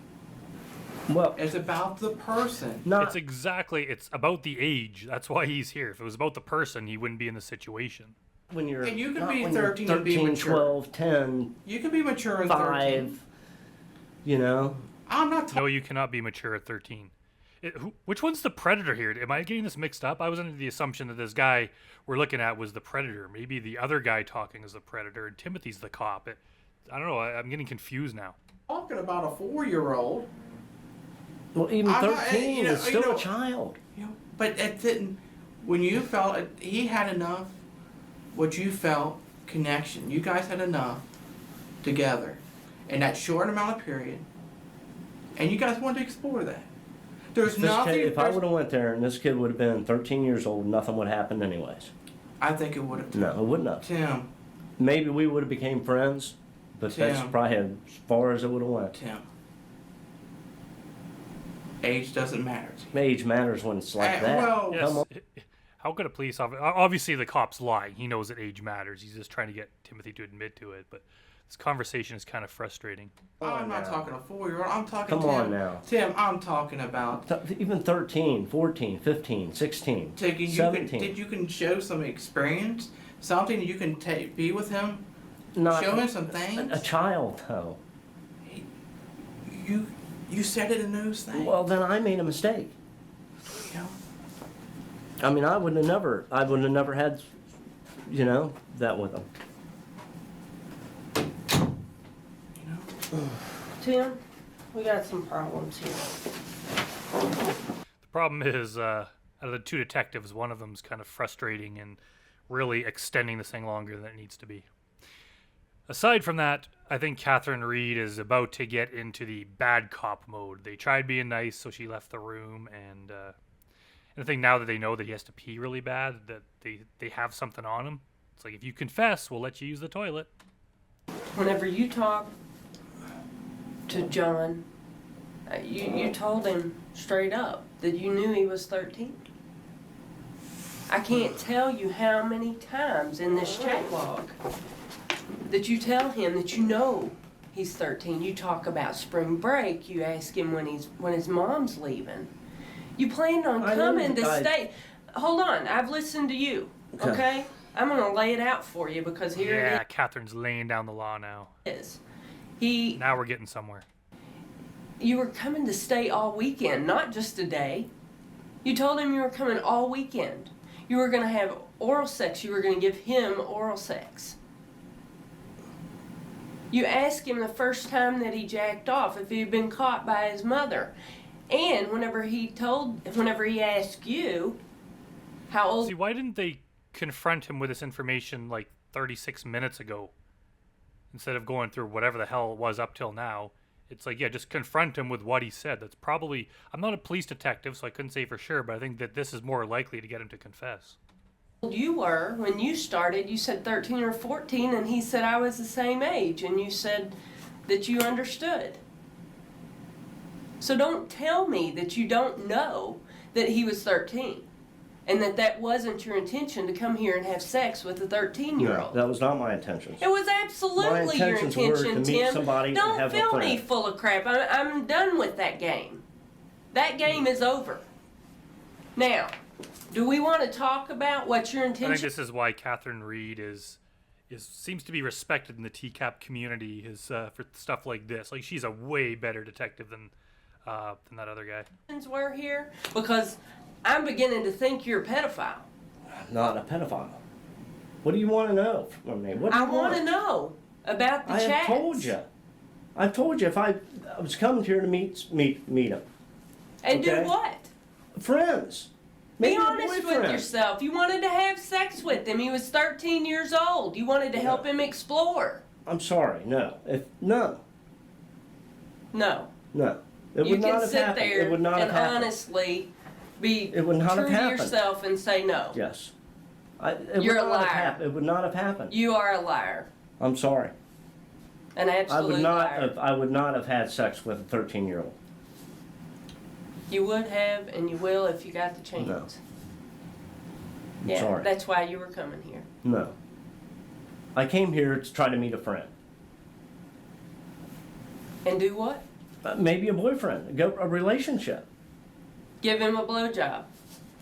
Well, It's about the person. It's about the age. That's why he's here. If it was about the person, he wouldn't be in the situation. when you're And you can not be when you're 13 and be mature. 12, 10, You can be mature at 5, 13. you know. I'm not talking. No, you cannot be mature at 13. Which one's the predator here? Am I getting this mixed up? I was under the assumption that this guy we're looking at was the predator. Maybe the other guy talking is the predator, and Timothy's the cop. I don't know. I'm getting confused now. Talking about a 4-year-old. Well, even I'm not- 13 you know- is still you know- a child. You know, but it didn't. When you felt he had enough, what you felt connection. You guys had enough together, in that short amount of period, and you guys wanted to explore that. There's If, this nothing. kid, if I there's- would have went there and this kid would have been 13 years old, nothing would have happened anyways. I think it would have. No, it wouldn't have. Tim, Maybe we would have became friends, but that's Tim. probably as far as it would have went. Tim. Age doesn't matter to you. Age matters when it's like that. Well, Yes. Come on. How could a police officer? Obviously, the cop's lying. He knows that age matters. He's just trying to get Timothy to admit to it. But this conversation is kind of frustrating. I'm not now. talking a 4-year-old. I'm talking. Come Tim. on now. Tim, I'm talking about. Even 13, 14, 15, 16, Did you 17. can show some experience, something you can be with him, Not show him some things. a child, though. You said it in those things. Well, then I made a mistake. You know? I mean, I would have never had, you know, that with him. You know? Tim, we got some problems here. The problem is, out of the two detectives, one of them's kind of frustrating and really extending this thing longer than it needs to be. Aside from that, I think Catherine Reed is about to get into the bad cop mode. They tried being nice, so she left the room, and I think now that they know that he has to pee really bad, that they have something on him. It's like, if you confess, we'll let you use the toilet. Whenever you talk to John, you told him straight up that you knew he was 13. I can't tell you how many times in this chat log that you tell him that you know he's 13. You talk about spring break. You ask him when his mom's leaving. You planned on I know coming the to guy- stay. Hold on, I've listened to you. Okay, I'm gonna lay it out for you because here Yeah, Catherine's laying down the law now. it is. He, Now we're getting somewhere. you were coming to stay all weekend, not just a day. You told him you were coming all weekend. You were gonna have oral sex. You were gonna give him oral sex. You asked him the first time that he jacked off if he had been caught by his mother. And whenever he asked you how old See, why didn't they confront him with this information like 36 minutes ago? Instead of going through whatever the hell it was up till now. It's like, yeah, just confront him with what he said. That's probably... I'm not a police detective, so I couldn't say for sure, but I think that this is more likely to get him to confess. you were when you started? You said 13 or 14, and he said I was the same age, and you said that you understood. So don't tell me that you don't know that he was 13 and that wasn't your intention to come here and have sex with a 13-year-old. No, that was not my intentions. It was absolutely your intentions were to intention, meet Tim. somebody and Don't have a fill me friend. full of crap. I'm done with that game. That game is over. Now, do we want to talk about what your I think intention? this is why Catherine Reed is seems to be respected in the TCAP community is for stuff like this. Like, she's a way better detective than that other guy. Were here because I'm beginning to think you're a pedophile. Not a pedophile. What do you want to know from me? What do you I want to know about the I chats. have told you. I've told you if I was coming here to meet him. And Okay. do what? Friends. Be Maybe a honest with boyfriend. yourself. You wanted to have sex with him. He was 13 years old. You wanted to help him explore. I'm sorry. No. No. No. No. It You would not can have sit happened. there It would not and have happened. honestly be It would not true have to happened. yourself and say no. Yes. You're a liar. It would not have happened. You are a liar. I'm sorry. An absolute liar. I would not have had sex with a 13-year-old. You would have and you will if you got the chance. No. I'm Yeah, sorry. that's why you were coming here. No. I came here to try to meet a friend. And do what? Maybe a boyfriend. A relationship. Give him a blowjob.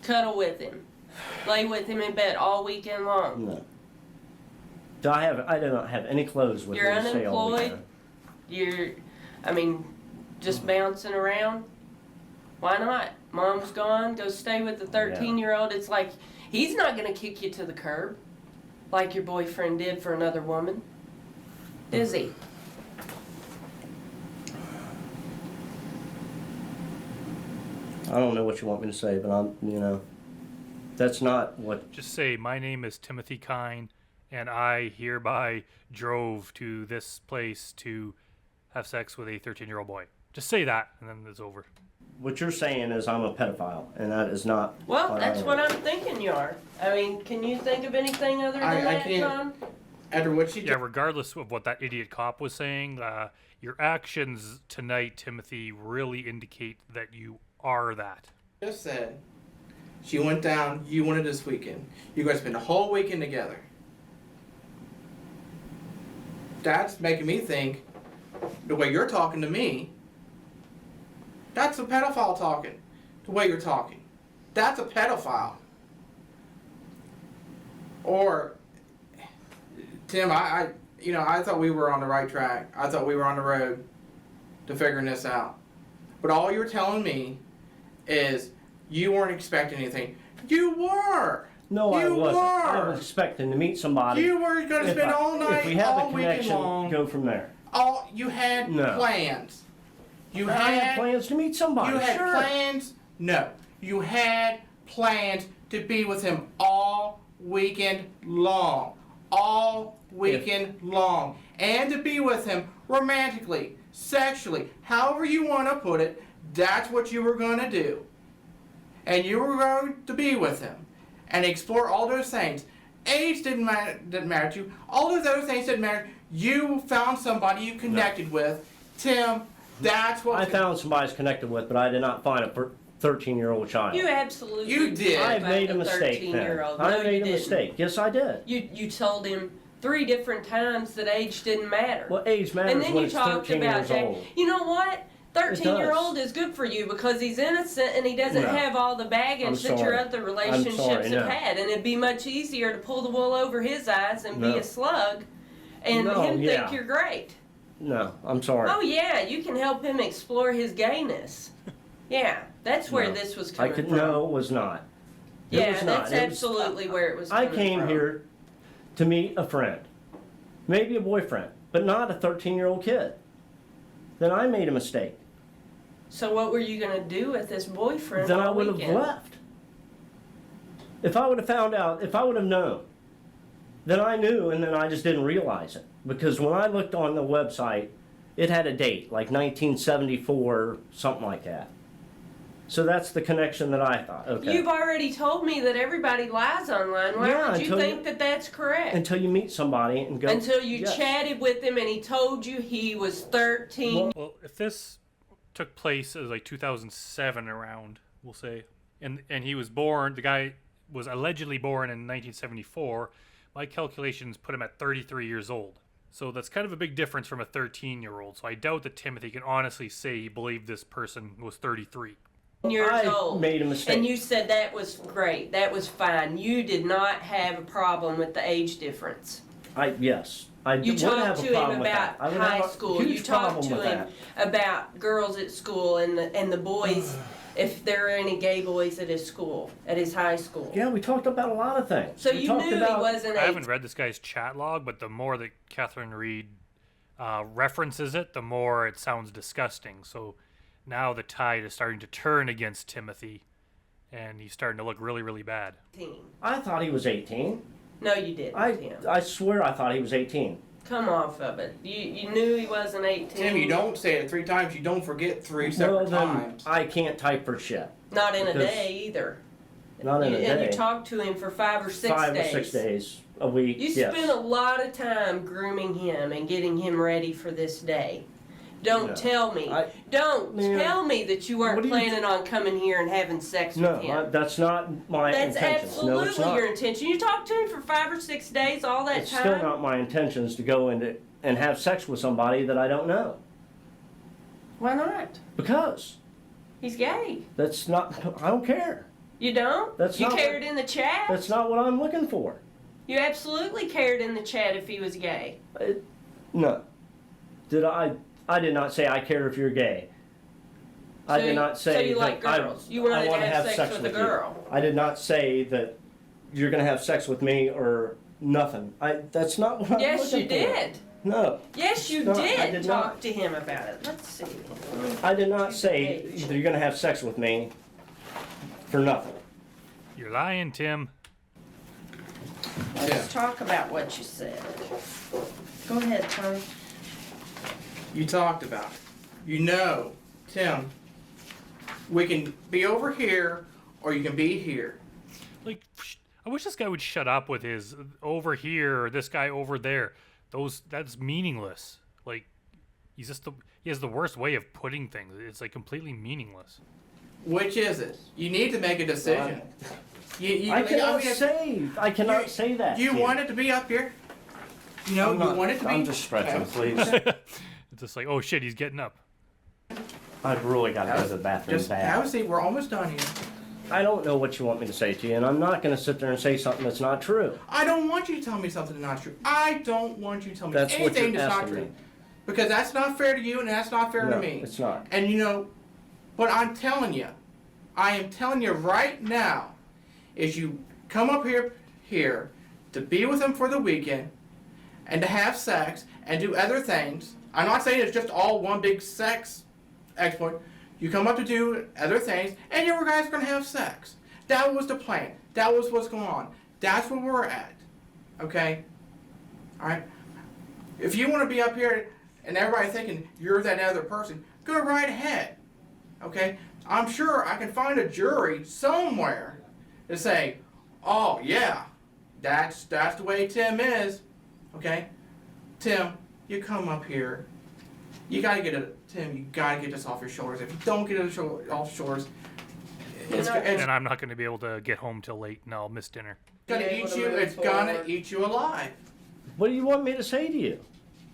Cuddle with him. Lay with him in bed all weekend long. No. I do not have any clothes with You're me to stay all unemployed? weekend. Just bouncing around. Why not? Mom's gone. Go stay with the 13-year-old. It's like he's not going to kick you to the curb like your boyfriend did for another woman. Is he? I don't know what you want me to say, but that's not what. Just say, my name is Timothy Kyne, and I hereby drove to this place to have sex with a 13-year-old boy. Just say that, and then it's over. What you're saying is I'm a pedophile, and that is not. Well, that's I what am. I'm thinking you are. I mean, can you think of anything other than I that, can't- John? After what she Yeah, regardless of what that idiot cop was saying, your actions tonight, Timothy, really indicate that you are that. just said, she went down, you wanted this weekend. You guys spent the whole weekend together. That's making me think, the way you're talking to me, that's a pedophile talking. The way you're talking. That's a pedophile. Or, Tim, I thought we were on the right track. I thought we were on the road to figuring this out. But all you're telling me is you weren't expecting anything. You were. No, I You wasn't. I were. was expecting to meet somebody. You were going to spend all night, If we have all a weekend connection, long. go from there. You had No. plans. You I had plans to meet somebody. You had sure. plans. No, you had plans to be with him all weekend long, all weekend long, and to be with him romantically, sexually, however you want to put it. That's what you were going to do, and you were going to be with him and explore all those things. Age didn't matter to you. All those other things didn't matter. You found somebody you connected with, Tim. That's what I found somebody I was connected with, but I did not find a 13-year-old child. You absolutely You did. I about made a the mistake then. 13-year-old. I No, made you a didn't. mistake. Yes, I did. You told him 3 different times that age didn't matter. Well, age matters and then when you it's talked 13 about years Jack. old. You know what? 13-year-old is good for you because he's innocent and he doesn't No. have all the baggage I'm that your sorry. other relationships sorry, no. have had. And it'd be much easier to pull the wool over his eyes and be No. a slug and No, him yeah. think you're great. No, I'm sorry. Oh, yeah, you can help him explore his gayness. Yeah, that's where No. this was I coming could from. no, it was not. It Yeah, was not. that's It was- absolutely where it was I coming came from. here to meet a friend, maybe a boyfriend, but not a 13-year-old kid. Then I made a mistake. So what were you going to do with this boyfriend Then I all would have weekend? left. If I would have found out, if I would have known, then I knew and then I just didn't realize it. Because when I looked on the website, it had a date, like 1974, something like that. So that's the connection that I thought. Okay. You've already told me that everybody lies online. Why Yeah, would you until think that that's correct? Until you meet somebody and go. Until you yes. chatted with him and he told you he was 13. Well, if this took place as like 2007 around, we'll say, and he was born, the guy was allegedly born in 1974, my calculations put him at 33 years old. So that's kind of a big difference from a 13-year-old. So I doubt that Timothy can honestly say he believed this person was 33. Years I old. made a mistake. And you said that was great. That was fine. You did not have a problem with the age difference. Yes. I You would talked have a to him problem with about that. I would high have a school. huge You talked problem to with him about girls at school and the boys, if there are any gay boys at his school, at his high school. Yeah, we talked about a lot of things. So we you talked knew about, he wasn't I 18. haven't read this guy's chat log, but the more that Catherine Reed references it, the more it sounds disgusting. So now the tide is starting to turn against Timothy, and he's starting to look really, really bad. I thought he was 18. No, you didn't, Tim. I swear I thought he was 18. Come off of it. You knew he wasn't 18. Tim, you don't say it 3 times. You don't forget 3 Well, separate then times. I can't type for shit. Not in a Because- day either. Not in a And day. you talked to him for 5 or 6 5 days. or 6 days a week. You yes. spent a lot of time grooming him and getting him ready for this day. Don't No. tell me. Don't Man, tell me that you weren't what do you planning on coming here and having sex No, with him. that's not my That's intentions. No, it's absolutely not. your intention. You talked to him for 5 or 6 days, all that It's time. still not my intentions to go into and have sex with somebody that I don't know. Why not? Because He's gay. that's not. I don't care. You don't? That's you not cared in the chat? That's not what I'm looking for. You absolutely cared in the chat if he was gay. No. Did I? I did not say I care if you're gay. I So did you- not say so you that like girls. You wanted I to wanna have sex with a you. girl. I did not say that you're going to have sex with me or nothing. That's not what I'm Yes, looking you for. did. No. Yes, you No, I did, did talk not. to him about it. Let's see. I did not say that you're going to have sex with me for nothing. You're lying, Tim. Let's talk about what you said. Go ahead, Tony. You talked about it. You know, Tim, we can be over here or you can be here. Like, I wish this guy would shut up with his over here or this guy over there. That's meaningless. Like, he has the worst way of putting things. It's like completely meaningless. Which is it? You need to make a decision. I cannot mean, say that. You Tim. wanted to be up here. You know, I'm not- you wanted to be. I'm just stretching, Okay. please. It's just like, oh shit, he's getting up. I've really got to go to the bathroom Just bad. have a seat. We're almost done here. I don't know what you want me to say to you, and I'm not going to sit there and say something that's not true. I don't want you to tell me something that's not true. I don't want you to tell me That's what anything you're that's not asking true. me. Because that's not fair to you and that's not fair No, to me. it's not. And you know, what I'm telling you, I am telling you right now, is you come up here to be with him for the weekend and to have sex and do other things. I'm not saying it's just all one big sex exploit. You come up to do other things and you guys are going to have sex. That was the plan. That was what's going on. That's where we're at. Okay? Alright? If you want to be up here and everybody thinking you're that other person, go right ahead. Okay? I'm sure I can find a jury somewhere to say, oh yeah, that's the way Tim is. Okay? Tim, you come up here. You gotta get it, Tim, you gotta get this off your shoulders. If you don't get it off your shoulders, it's And I'm not going to be able to get home till late, and I'll miss dinner. gonna Be able eat to you, move it's gonna forward. eat you alive. What do you want me to say to you?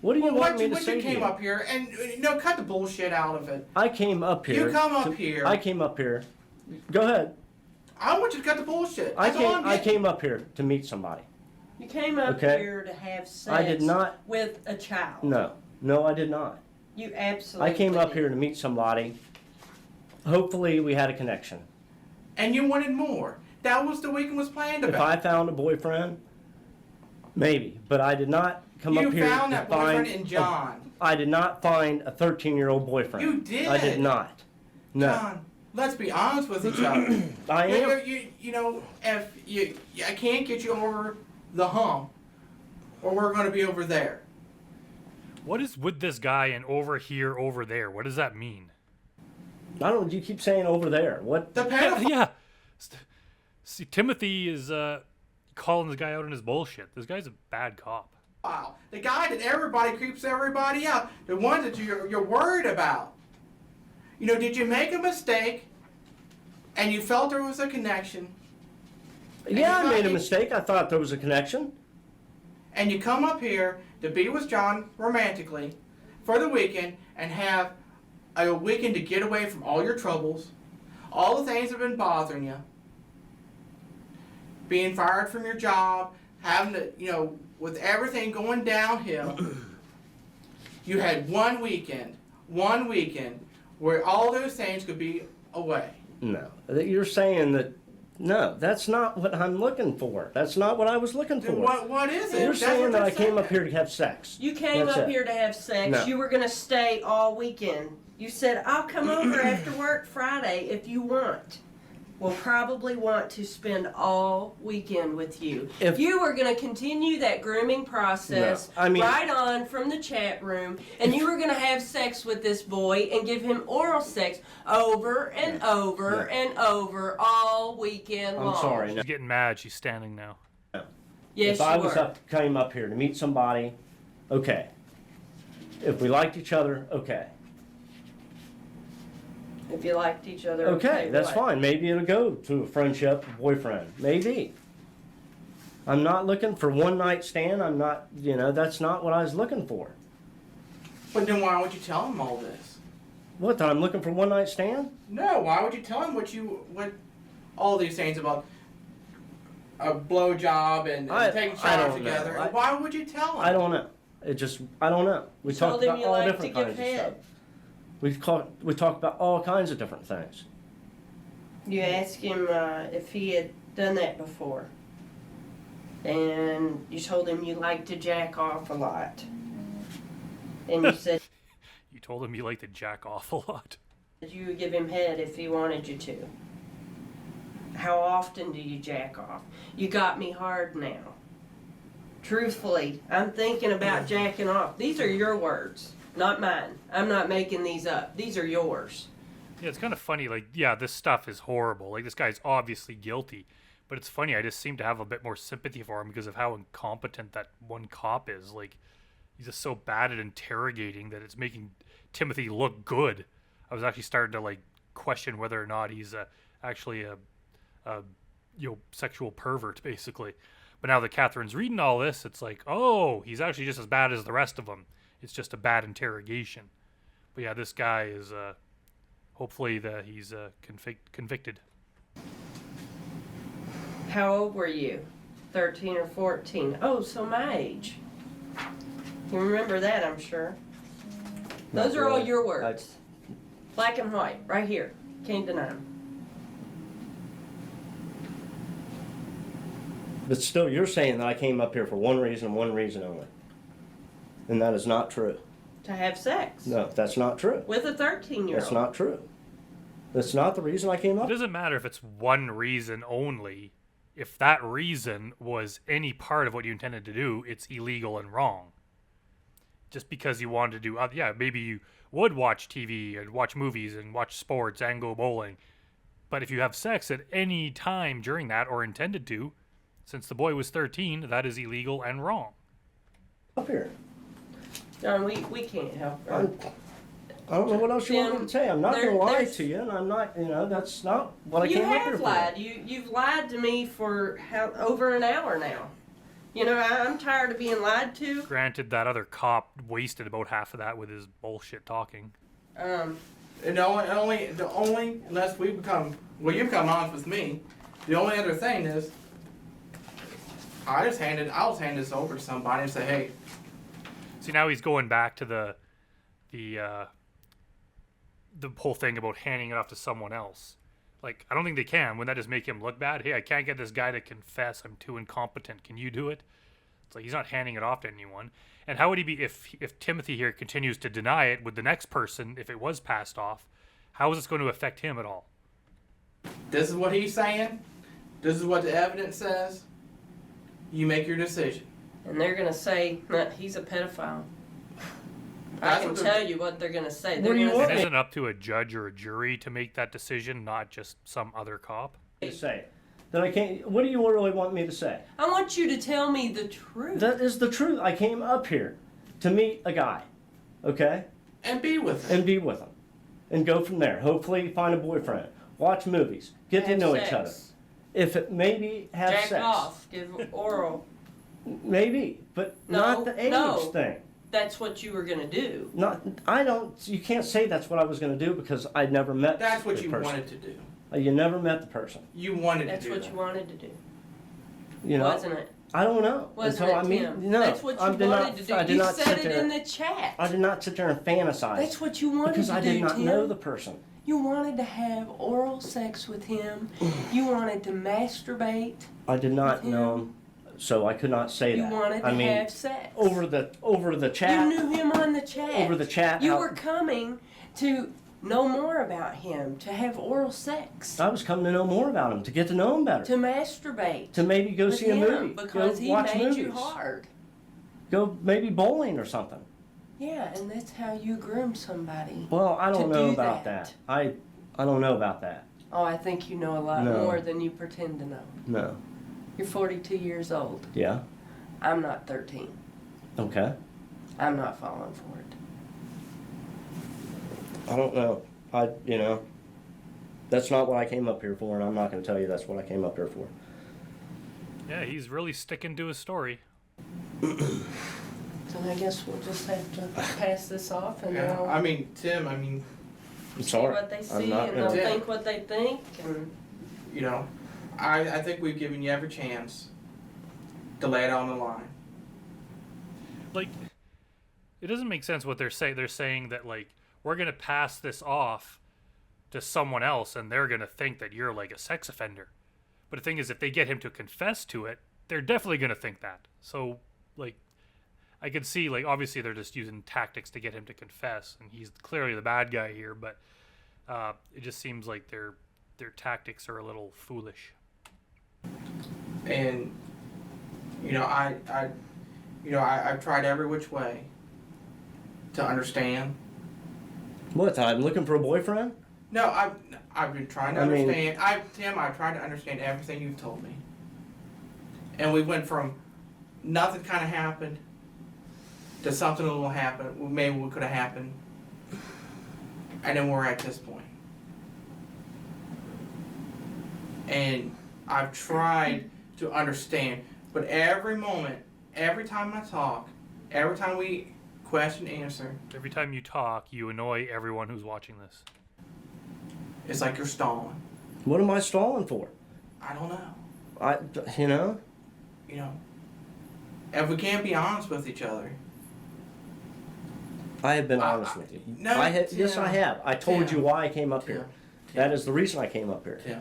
What do you Well, want what me you, to what say you to came you? up here and no, cut the bullshit out of it. I came up here. You come up here. I came up here. Go ahead. I want you to cut the bullshit. I That's all I'm getting. came up here to meet somebody. You came up Okay. here to have sex I did not. with a child. No, I did not. You absolutely I came up did. here to meet somebody. Hopefully, we had a connection. And you wanted more. That was the weekend was planned If about. I found a boyfriend, maybe, but I did not come You up here found to that find. boyfriend in John. I did not find a 13-year-old boyfriend. You did. I did not. No. John, let's be honest with each other. I am. You know, if I can't get you over the hump, or we're going to be over there. What is with this guy and over here, over there? What does that mean? I don't. You keep saying over there. What? The pedophile. Yeah. See, Timothy is calling this guy out on his bullshit. This guy's a bad cop. The guy that everybody creeps everybody out. The one that you're worried about. You know, did you make a mistake and you felt there was a connection Yeah, I you made a thought- mistake. I thought there was a connection. and you come up here to be with John romantically for the weekend and have a weekend to get away from all your troubles, all the things that have been bothering you, being fired from your job, having to, you know, with everything going downhill, you had one weekend where all those things could be away. No, you're saying that. No, that's not what I'm looking for. That's not what I was looking for. Then what is it? You're That's saying what that they're I came up saying. here to have sex. You came That's up it. here to have sex. No. You were going to stay all weekend. You said, I'll come over after work Friday if you want. We'll probably want to spend all weekend with you. If- You were going to continue that grooming process No, I mean- right on from the chat room, and you were going to have sex with this boy and give him oral sex over and over and over all weekend long. I'm sorry. No. She's getting mad. She's standing now. Yes, If I you was were. came up here to meet somebody, okay. If we liked each other, okay. If you liked each other, Okay, that's what? fine. Maybe it'll go to a friendship, boyfriend. Maybe. I'm not looking for one night stand. I'm not, that's not what I was looking for. But then why would you tell him all this? What, that I'm looking for one night stand? No, why would you tell him what all these things about a blowjob and taking I showers don't know. together? Why would you tell him? I don't know. I don't know. We You told talked him about you all like different to give kinds of stuff. head. We talked about all kinds of different things. You asked him if he had done that before. And you told him you like to jack off a lot. And you said You told him you like to jack off a lot. you would give him head if he wanted you to. How often do you jack off? You got me hard now. Truthfully, I'm thinking about jacking off. These are your words, not mine. I'm not making these up. These are yours. Yeah, it's kind of funny. Like, yeah, this stuff is horrible. Like, this guy's obviously guilty. But it's funny, I just seem to have a bit more sympathy for him because of how incompetent that one cop is. Like, he's just so bad at interrogating that it's making Timothy look good. I was actually starting to, like, question whether or not he's actually a sexual pervert, basically. But now that Catherine's reading all this, it's like, oh, he's actually just as bad as the rest of them. It's just a bad interrogation. But yeah, this guy is, hopefully he's convicted. How old were you? 13 or 14? Oh, so my age. You remember that, I'm sure. Those are all really. your words. Black and white, right here. Can't deny them. But still, you're saying that I came up here for one reason and one reason only. And that is not true. To have sex. No, that's not true. With a 13-year-old. That's not true. That's not the reason I came It up. doesn't matter if it's one reason only. If that reason was any part of what you intended to do, it's illegal and wrong. Just because you wanted to do, yeah, maybe you would watch TV and watch movies and watch sports and go bowling. But if you have sex at any time during that or intended to, since the boy was 13, that is illegal and wrong. Up here. John, we can't help her. I don't know what else you want me Tim, to say. I'm not going to lie there's- to you, and I'm not, that's not what I You came up here have for. lied. You've lied to me for over an hour now. You know, I'm tired of being lied to. Granted, that other cop wasted about half of that with his bullshit talking. And the only unless you become honest with me, the only other thing is I'll just hand this over to somebody and say, hey, See, now he's going back to the whole thing about handing it off to someone else. Like, I don't think they can. Wouldn't that just make him look bad? Hey, I can't get this guy to confess. I'm too incompetent. Can you do it? It's like he's not handing it off to anyone. And how would he be if Timothy here continues to deny it with the next person, if it was passed off, how is this going to affect him at all? this is what he's saying, this is what the evidence says, you make your decision. And they're going to say, nah, he's a pedophile. I That's can what tell you what they're going to say. What They're do you going want? to And say, isn't it up to a judge or a jury to make that decision, not just some other cop? To say that I can't. What do you really want me to say? I want you to tell me the truth. That is the truth. I came up here to meet a guy, okay, And be with him. and be with him, and go from there. Hopefully, find a boyfriend, watch movies, get to Have know sex. each other. If it maybe have Jack sex, off, give oral. maybe, but not the age no. thing. That's what you were going to do. Not. I don't. You can't say that's what I was going to do because I'd never met. That's what the you person. wanted to do. You never met the person. You wanted That's to do what that. you wanted to do. You know, Wasn't it? I don't know. Wasn't it, Tim? No, That's what you I did wanted not, to do. I did You not said sit it there. in the chat. I did not sit there and fantasize. That's what you wanted because to I do, did not Tim. know the person. You wanted to have oral sex with him. You wanted to masturbate. I did not with know him. him, so I could not say You that. wanted to I mean, have sex. over the chat. You knew him on the chat. Over the chat. You how- were coming to know more about him, to have oral sex, I was coming to know more about him, to get to know him better, to masturbate. to maybe go with see a him movie, because go he watch made movies, you hard. go maybe bowling or something. Yeah, and that's how you groom somebody. Well, I don't To know do about that. that. I don't know about that. Oh, I think you know a lot No. more than you pretend to know. No. You're 42 years old. Yeah. I'm not 13. Okay. I'm not falling for it. I don't know. That's not what I came up here for, and I'm not going to tell you that's what I came up here for. Yeah, he's really sticking to his story. So I guess we'll just have to pass this off and Yeah, they'll I mean, Tim, I mean, I'm see sorry. what they I'm see not and they'll gonna- Yeah. think what they think. And you know, I think we've given you every chance to lay it on the line. Like, it doesn't make sense what they're saying. They're saying that, like, we're going to pass this off to someone else and they're going to think that you're, like, a sex offender. But the thing is, if they get him to confess to it, they're definitely going to think that. So, like, I could see, like, obviously they're just using tactics to get him to confess, and he's clearly the bad guy here, but it just seems like their tactics are a little foolish. And I've tried every which way to understand. What? I'm looking for a boyfriend? No, I've been trying to I mean- understand. Tim, I've tried to understand everything you've told me. And we went from nothing kind of happened to something that will happen. Maybe what could have happened. And then we're at this point. And I've tried to understand, but every moment, every time I talk, every time we question answer, Every time you talk, you annoy everyone who's watching this. it's like you're stalling. What am I stalling for? I don't know. You know? You know, if we can't be honest with each other. I have been honest with you. No, Yes, Tim. I have. I told Tim. you why I came up Tim. here. Tim. That is the reason I came up here. Tim,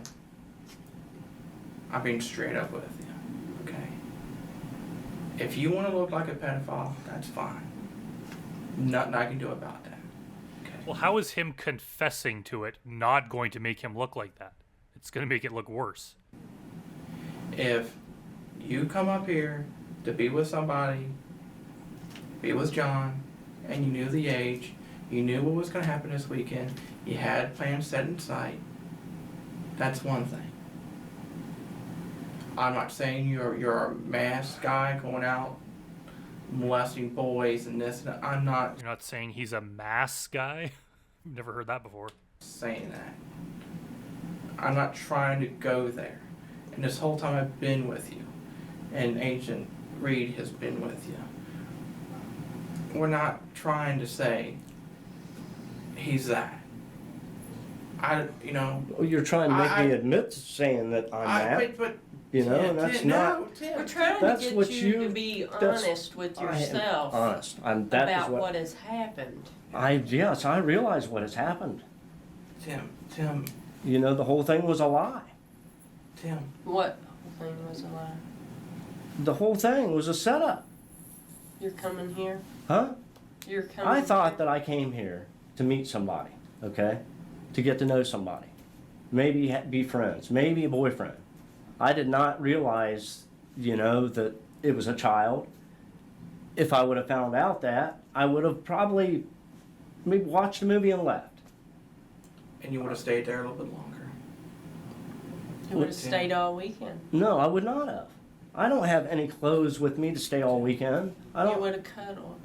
I'm being straight up with you, okay? If you want to look like a pedophile, that's fine. Nothing I can do about that. Okay. Well, how is him confessing to it not going to make him look like that? It's going to make it look worse. If you come up here to be with somebody, be with John, and you knew the age, you knew what was going to happen this weekend, you had plans set in sight, that's one thing. I'm not saying you're a mass guy going out molesting boys and this, and I'm not You're not saying he's a mass guy? I've never heard that before. saying that. I'm not trying to go there. And this whole time I've been with you, and Agent Reed has been with you. We're not trying to say he's that. Well, you're trying to make me admit saying that I'm that. But You know, and that's not. No, Tim. we're trying That's to get what you to you- be that's- honest with I am yourself honest. That is about what has happened. Yes, I realize what has happened. Tim, You know, the whole thing was a lie. Tim. What whole thing was a lie? The whole thing was a setup. You're coming here? Huh? You're coming I thought here? that I came here to meet somebody, okay? To get to know somebody. Maybe be friends. Maybe a boyfriend. I did not realize, that it was a child. If I would have found out that, I would have probably maybe watched the movie and left. And you would have stayed there a little bit longer. You would have Tim. stayed all weekend. No, I would not have. I don't have any clothes with me to stay all weekend. I You don't. would have cuddled.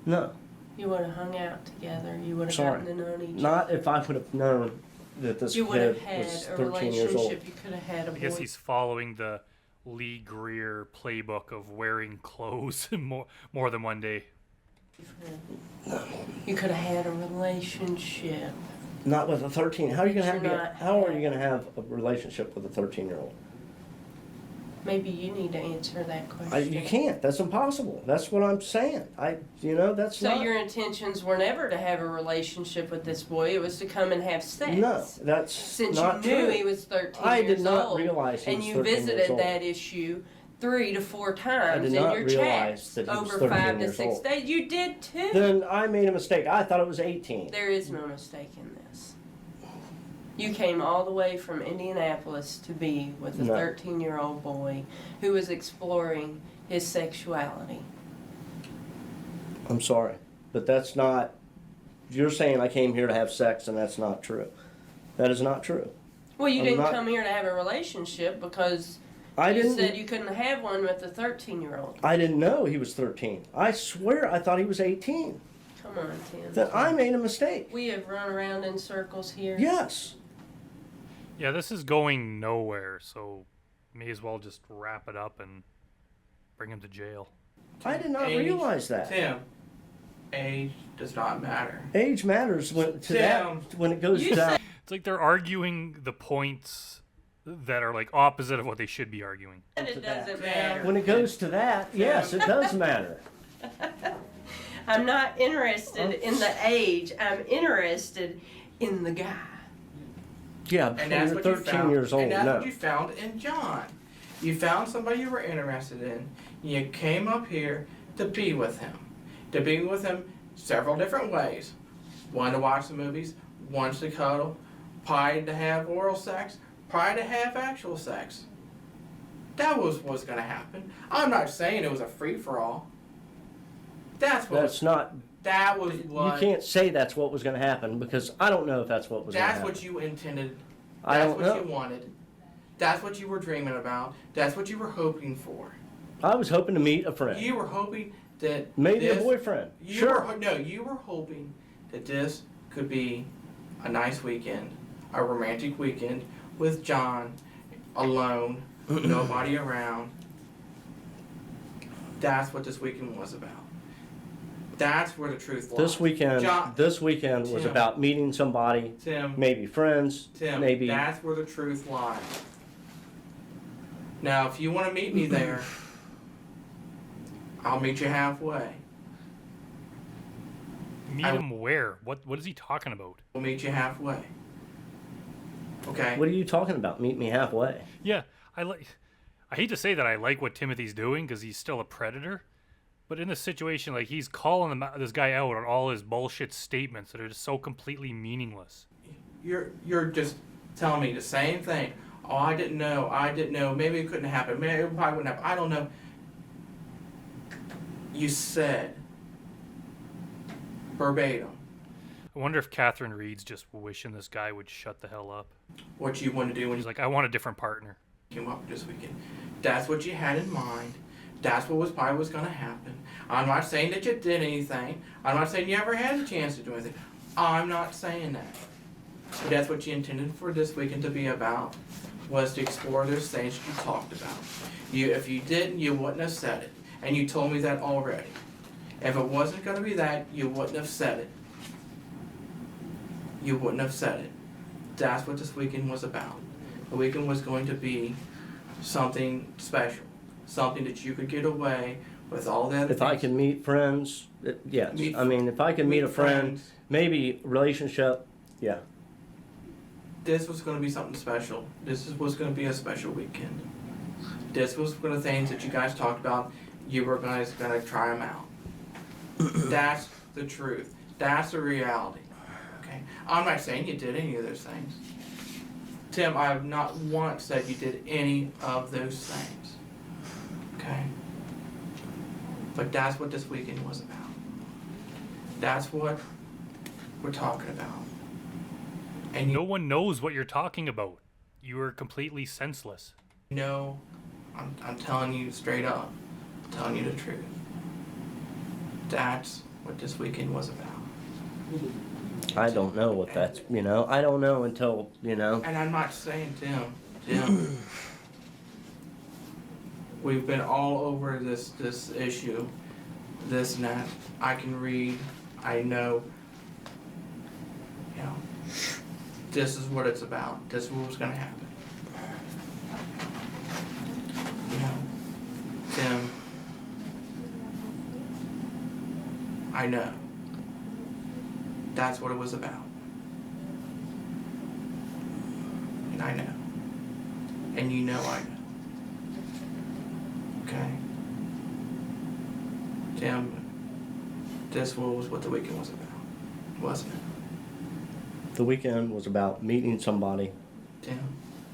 No, You would have hung out together. You would have Sorry. gotten to know each other. not if I would have known that this You would have kid had was a 13 years old. relationship. You could have had a I guess boy. he's following the Lee Greer playbook of wearing clothes more than one day. You could have had a relationship. Not with a 13. How are you gonna You're not How are you gonna have a relationship with a 13-year-old? Maybe you need to answer that question. You can't. That's impossible. That's what I'm saying. That's So not. your intentions were never to have a relationship with this boy. It was to come and have sex. No, that's Since not you knew true. he was 13 I years did not old, realize he and was you 13 years visited old. that issue 3 to 4 I times did in not your realize chats that he was over 13 5 to years 6 old. days. You did too. Then I made a mistake. I thought it was 18. There is no mistake in this. You came all the way from Indianapolis to be with a No. 13-year-old boy who was exploring his sexuality. I'm sorry, but that's not. You're saying I came here to have sex, and that's not true. That is not true. Well, you I'm didn't not- come here to have a relationship because I you didn't. said you couldn't have one with a 13-year-old. I didn't know he was 13. I swear I thought he was 18. Come on, Tim. Then I made a mistake. We have run around in circles here. Yes. Yeah, this is going nowhere, so may as well just wrap it up and bring him to jail. I did not Age- realize that. Tim, age does not matter. Age matters when it goes You down. It's like they're arguing the points that are like opposite of what they should be arguing. And it doesn't Yeah. matter. When it goes to that, yes, it does matter. I'm not interested in the age. I'm interested in the guy. Yeah, And when that's you're what 13 you found. years old, And that's no. what you found in John. You found somebody you were interested in. You came up here to be with him. To be with him several different ways. One to watch the movies, one to cuddle, probably to have oral sex, probably to have actual sex. That was what's going to happen. I'm not saying it was a free-for-all. That was You what. can't say that's what was going to happen because I don't know if that's what was going to That's happen. what you intended. I That's don't what know. you wanted. That's what you were dreaming about. That's what you were hoping for. I was hoping to meet a friend. You were hoping that Maybe a this, boyfriend. You Sure. you were hoping that this could be a nice weekend, a romantic weekend with John, alone, nobody around. That's what this weekend was about. That's where the truth lies. This weekend was Tim. about meeting somebody, Tim, maybe friends, Tim, maybe. that's where the truth lies. Now, if you want to meet me there, I'll meet you halfway. Meet him where? What is he talking about? We'll meet you halfway. Okay? What are you talking about? Meet me halfway. Yeah, I hate to say that I like what Timothy's doing because he's still a predator, but in this situation, like he's calling this guy out on all his bullshit statements that are just so completely meaningless. You're just telling me the same thing. Oh, I didn't know. Maybe it couldn't happen. Maybe it probably wouldn't happen. I don't know. You said verbatim I wonder if Catherine Reed's just wishing this guy would shut the hell up. what you wanted to do when He's you like, I want a different partner. came up this weekend. That's what you had in mind. That's what was probably was going to happen. I'm not saying that you did anything. I'm not saying you ever had a chance to do anything. I'm not saying that. But that's what you intended for this weekend to be about, was to explore those things you talked about. If you didn't, you wouldn't have said it. And you told me that already. If it wasn't going to be that, you wouldn't have said it. You wouldn't have said it. That's what this weekend was about. The weekend was going to be something special. Something that you could get away with all that. If I can meet friends, yes. Meet- I mean, if I can meet a friend, friends. maybe relationship, yeah. This was going to be something special. Was going to be a special weekend. This was one of the things that you guys talked about. You were guys going to try them out. That's the truth. That's the reality. Okay. I'm not saying you did any of those things. Tim, I have not once said you did any of those things. Okay. But that's what this weekend was about. That's what we're talking about. And No one knows what you're talking about. You are completely senseless. know, I'm telling you straight up. I'm telling you the truth. That's what this weekend was about. I don't know what that's, I don't know until, And I'm not saying Tim. We've been all over this issue, this and that. I can read, I know, this is what it's about. This is what's gonna happen. I know. That's what it was about. And I know. And you know I know. Okay? Tim, this was what the weekend was about, wasn't it? The weekend was about meeting somebody. Tim?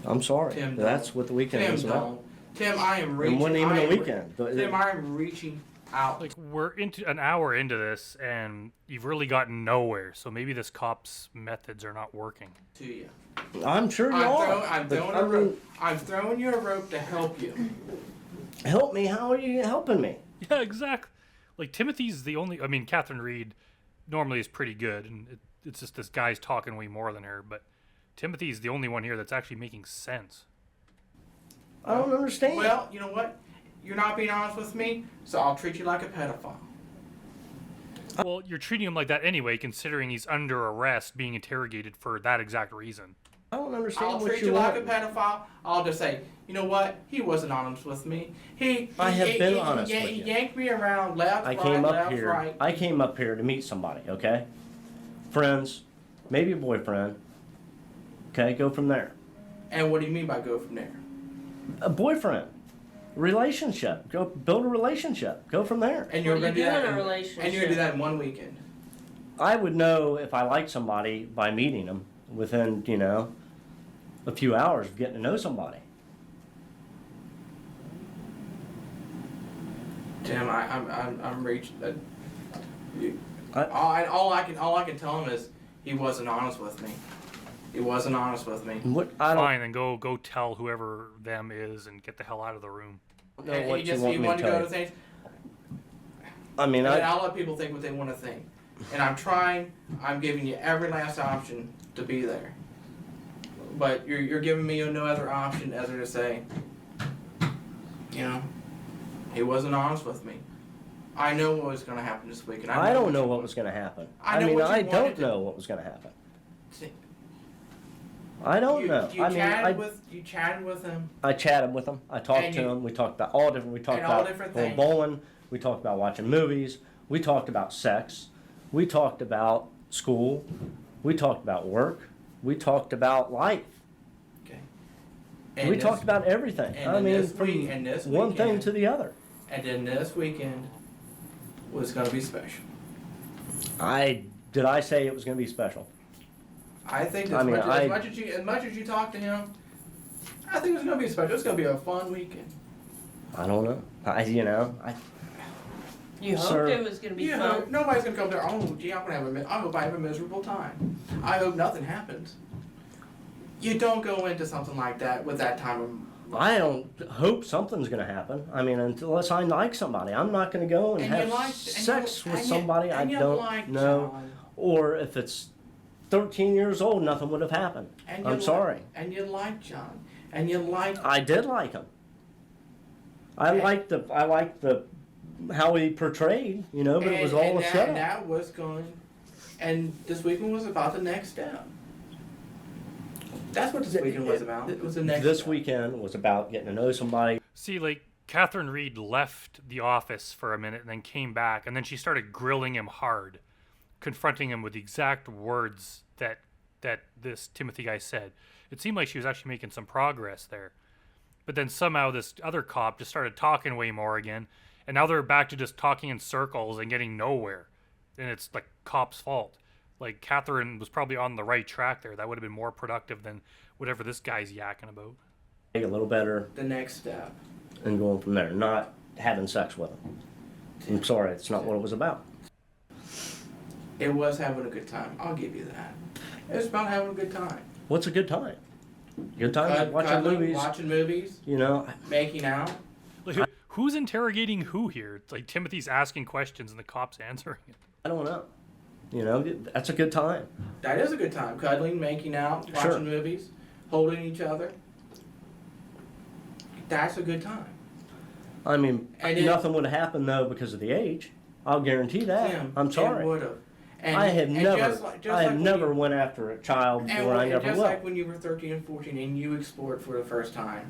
I'm sorry. Tim, That's don't. what the weekend Tim, was about. don't. Tim, I am reaching. It wasn't even I a am weekend. Tim, I am reaching out. Like, we're into an hour into this, and you've really gotten nowhere. So maybe this cop's methods are not working. To you. I'm sure you are. I'm throwing you a rope to help you. Help me? How are you helping me? Yeah, exactly. Like, Timothy's the only. I mean, Catherine Reed normally is pretty good, and it's just this guy's talking way more than her. But Timothy's the only one here that's actually making sense. I don't understand. Well, you know what? You're not being honest with me, so I'll treat you like a pedophile. Well, you're treating him like that anyway, considering he's under arrest, being interrogated for that exact reason. I don't understand I'll what treat you you like a want. pedophile. I'll just say, you know what? He wasn't honest with me. I have been honest with He you. yanked me around left, I right, came up left, here. right. I came up here to meet somebody. Okay, friends, maybe a boyfriend. Okay, go from there. And what do you mean by go from there? A boyfriend, relationship. Go build a relationship. Go from there. And you're Well, going to you do do that. in a relationship. And you're going to do that in one weekend. I would know if I like somebody by meeting them within, a few hours of getting to know somebody. Tim, I'm reached. I- All I can tell him is he wasn't honest with me. He wasn't honest with me. What I don't Fine, then go tell whoever them is and get the hell out of the room. know And what he you just want he me to wanted to tell go you. to things. I mean, And I'll let people think what they want to think. And I'm giving you every last option to be there. But you're giving me no other option other to say, he wasn't honest with me. I know what was going to happen this weekend. I don't know what was going to happen. I know what you I wanted don't to- know what was going to happen. See, I don't You know. you chatted with him. I chatted with him. I talked And to you- him. We talked about all different. We talked and all about different going things. bowling. We talked about watching movies. We talked about sex. We talked about school. We talked about work. We talked about life. Okay. We talked about everything. and I then mean, this from week- and this one thing weekend- to the other. And then this weekend was going to be special. Did I say it was going to be special? I think I mean, as much as you talk to him, I think it's going to be special. It's going to be a fun weekend. I don't know. You hoped Sir. it was going to be You know, fun. nobody's going to come there. Oh, gee, I hope I have a miserable time. I hope nothing happens. You don't go into something like that with that time of. I don't hope something's going to happen. I mean, unless I like somebody, I'm not going to go and have sex with somebody I don't know. John. Or if it's 13 years old, nothing would have happened. And I'm you sorry. And you like John. And you like. I did like him. I And- liked the how he portrayed, but it was all a And setup. that was going. And this weekend was about the next step. That's what this weekend was about. It was the next This step. weekend was about getting to know somebody. See, like, Catherine Reed left the office for a minute and then came back, and then she started grilling him hard, confronting him with the exact words that this Timothy guy said. It seemed like she was actually making some progress there. But then somehow this other cop just started talking way more again, and now they're back to just talking in circles and getting nowhere. And it's the cop's fault. Like, Catherine was probably on the right track there. That would have been more productive than whatever this guy's yakking about. A little better The next step. and going from there, not having sex with him. I'm sorry, it's not what it was about. It was having a good time. I'll give you that. It was about having a good time. What's a good time? Good time watching Cuddling, movies. watching movies, making out. Like, who's interrogating who here? It's like Timothy's asking questions and the cop's answering it. I don't know. That's a good time. That is a good time. Cuddling, making out, watching Sure. movies, holding each other. That's a good time. I mean, And it- nothing would have happened though because of the age. I'll guarantee that. Tim, I'm It sorry. would have. I have never, just like never when you, went after a child and, where I and never just will. like when you were 13 and 14 and you explored for the first time,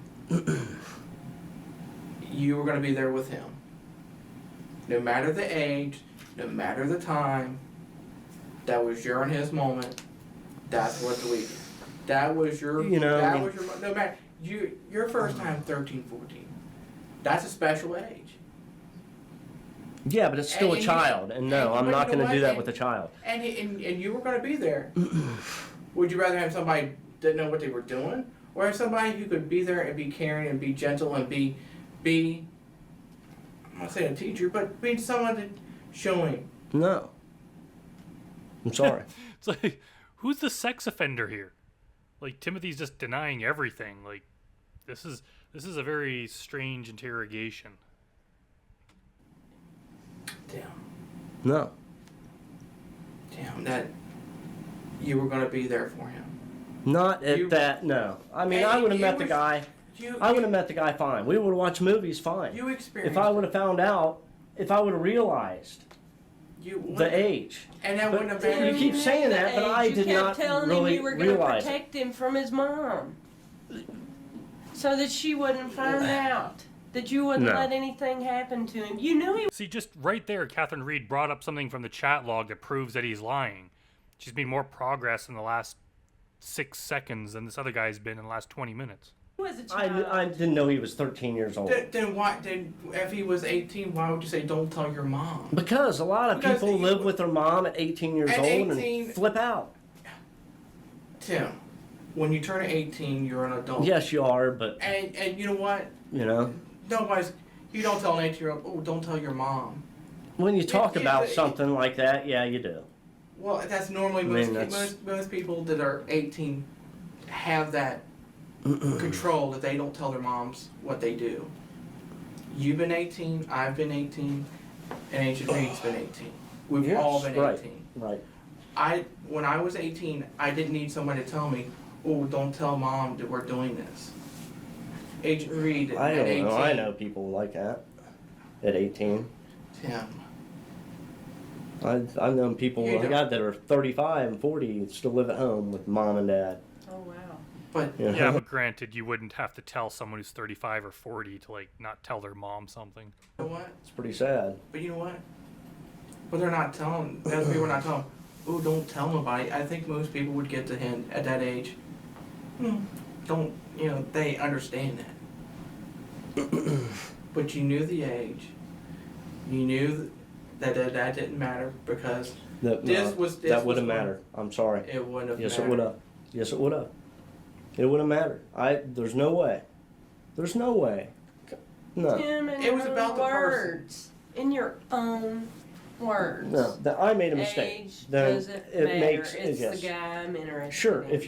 you were going to be there with him. No matter the age, no matter the time, that was your and his moment. That's what we did. That was your, You know, that I mean- was your, no matter, your first time 13, 14. That's a special age. Yeah, but it's still And a you- child, and no, and- I'm but not you know going to do what? that with a child. And you were going to be there. Would you rather have somebody that didn't know what they were doing, or have somebody who could be there and be caring and be gentle and be I'm not saying a teacher, but be someone to showing. No. I'm sorry. It's like, who's the sex offender here? Like, Timothy's just denying everything. Like, this is a very strange interrogation. No. Damn, that you were going to be there for him. Not at You- that, no. I mean, And I would have you met the was- guy. I would have met the guy fine. We would have watched movies fine. You experienced. If I would have found out, if I would have realized you the age. and that But wouldn't have Tim, been. you keep saying that, but I did not You kept telling really him you were going to realize it. protect him from his mom, so that she wouldn't find out. That you wouldn't No. let anything happen to him. You knew he See, just right there, Catherine Reed brought up something from the chat log that proves that he's lying. She's made more progress in the last 6 seconds than this other guy's been in the last 20 minutes. was a child. I didn't know he was 13 years old. Then why? Then if he was 18, why would you say don't tell your mom? Because a lot of Because people he- live with their mom at 18 years At old 18 and flip out. Tim, when you turn 18, you're an adult. Yes, you are, but, And you know what? you know, Nobody's. You don't tell an 18-year-old, oh, don't tell your mom. when you talk Yeah, about but- something like that, yeah, you do. Well, that's normally I mean, most people that are 18 have that control that they don't tell their moms what they do. You've been 18, I've been 18, and Ancient Reed's been 18. We've Yes, all been right. 18. Right. When I was 18, I didn't need somebody to tell me, oh, don't tell mom that we're doing this. Agent Reed I at don't 18. know. I know people like that at 18. Tim. I've known people You like don't- that that are 35 and 40 and still live at home with mom and dad. Oh wow. But You know? Yeah, but granted, you wouldn't have to tell someone who's 35 or 40 to, like, not tell their mom something. you know what? It's pretty sad. But you know what? But they're not telling. Those people are not telling. Oh, don't tell nobody. I think most people would get the hint at that age. Don't, they understand that. But you knew the age. You knew that didn't matter because That this would was have one- mattered. I'm sorry. it wouldn't have Yes, mattered. it would have. Yes, it would have. It would have mattered. There's no way. There's no way. No. Tim, in It your was own about the person. words. In your own words. No. That I made a mistake. Age Then doesn't it matter. makes It's yes. the guy I'm interested Sure. in. If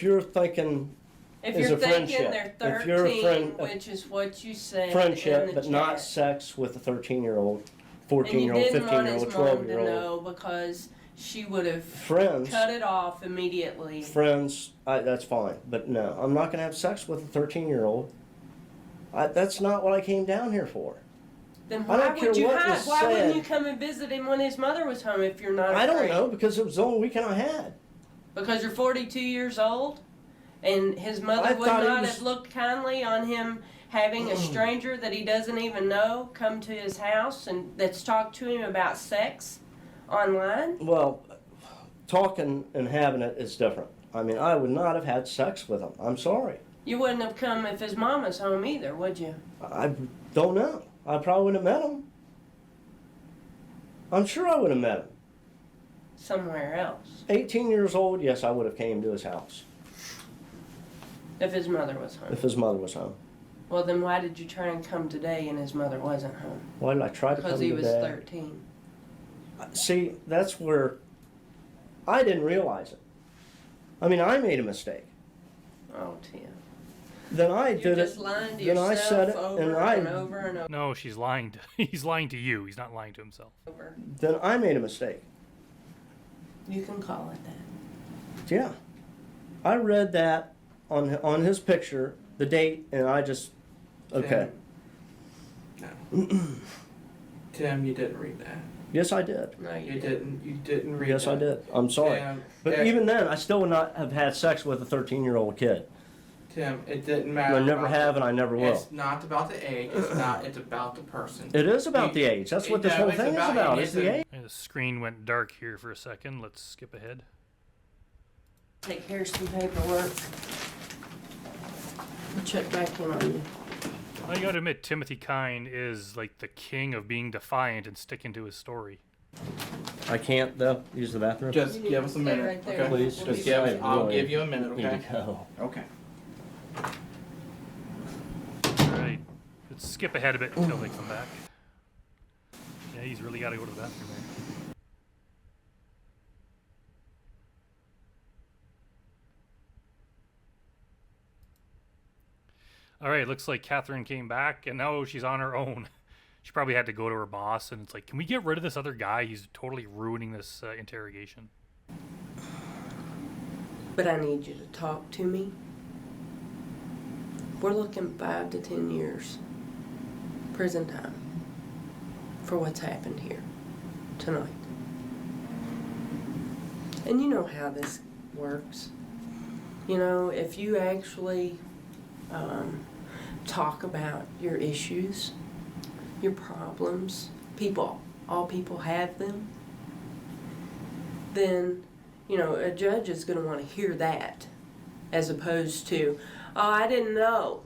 you're thinking If is you're a thinking friendship. they're If you're a 13, friend- which is what you said in friendship, the but chat. not sex with a 13-year-old, And you 14-year-old, didn't want his 15-year-old, mom to 12-year-old. know because she would have Friends. cut it off immediately. Friends, that's fine. But no, I'm not going to have sex with a 13-year-old. That's not what I came down here for. Then I why don't care would you what hide? was Why wouldn't said. you come and visit him when his mother was home if you're not I don't afraid? know because it was the only weekend I had. Because you're 42 years old, and his mother I would thought he not was- have looked kindly on him having a stranger that he doesn't even know come to his house and that's talked to him about sex online. Well, talking and having it is different. I mean, I would not have had sex with him. I'm sorry. You wouldn't have come if his mom was home either, would you? I don't know. I probably wouldn't have met him. I'm sure I would have met him. Somewhere else. 18 years old, yes, I would have came to his house If his mother was home. if his mother was home. Well, then why did you try and come today and his mother wasn't home? Why did I try to come Because he was today? 13. See, that's where I didn't realize it. I mean, I made a mistake. Oh, Tim. Then I You're did just it. lying to Then I yourself said it, over and and over and over. No, she's lying to he's lying to you. He's not lying to himself. Then I made a mistake. You can call it that. Yeah, I read that on his picture, the date, and I just okay. No. Tim, you didn't read that. Yes, I did. No, You didn't. You didn't read Yes, that. I did. I'm sorry. Tim, But even then, I still would not have had sex with a 13-year-old kid. Tim, it didn't matter. I never about have, the- and I never will. It's not about the age. It's not. It's about the person. It is about You- the age. That's what this no, whole it's thing is about- about. it's It's the a- age. The screen went dark here for a second. Let's skip ahead. Take care of some paperwork. I'll check back in on you. I gotta admit, Timothy Kyne is like the king of being defiant and sticking to his story. I can't, though, use the bathroom. Just You need give to us a stay minute, right there. okay? Please, We'll Just be give. right I'll back. give you a minute, Need okay? to go. Okay. Alright, let's skip ahead a bit until they come back. Yeah, he's really gotta go to the bathroom there. Alright, looks like Catherine came back and now she's on her own. She probably had to go to her boss and it's like, can we get rid of this other guy? He's totally ruining this interrogation. But I need you to talk to me. We're looking 5 to 10 years prison time for what's happened here tonight. And you know how this works. You know, if you actually talk about your issues, your problems, all people have them, then, you know, a judge is going to want to hear that as opposed to, oh, I didn't know.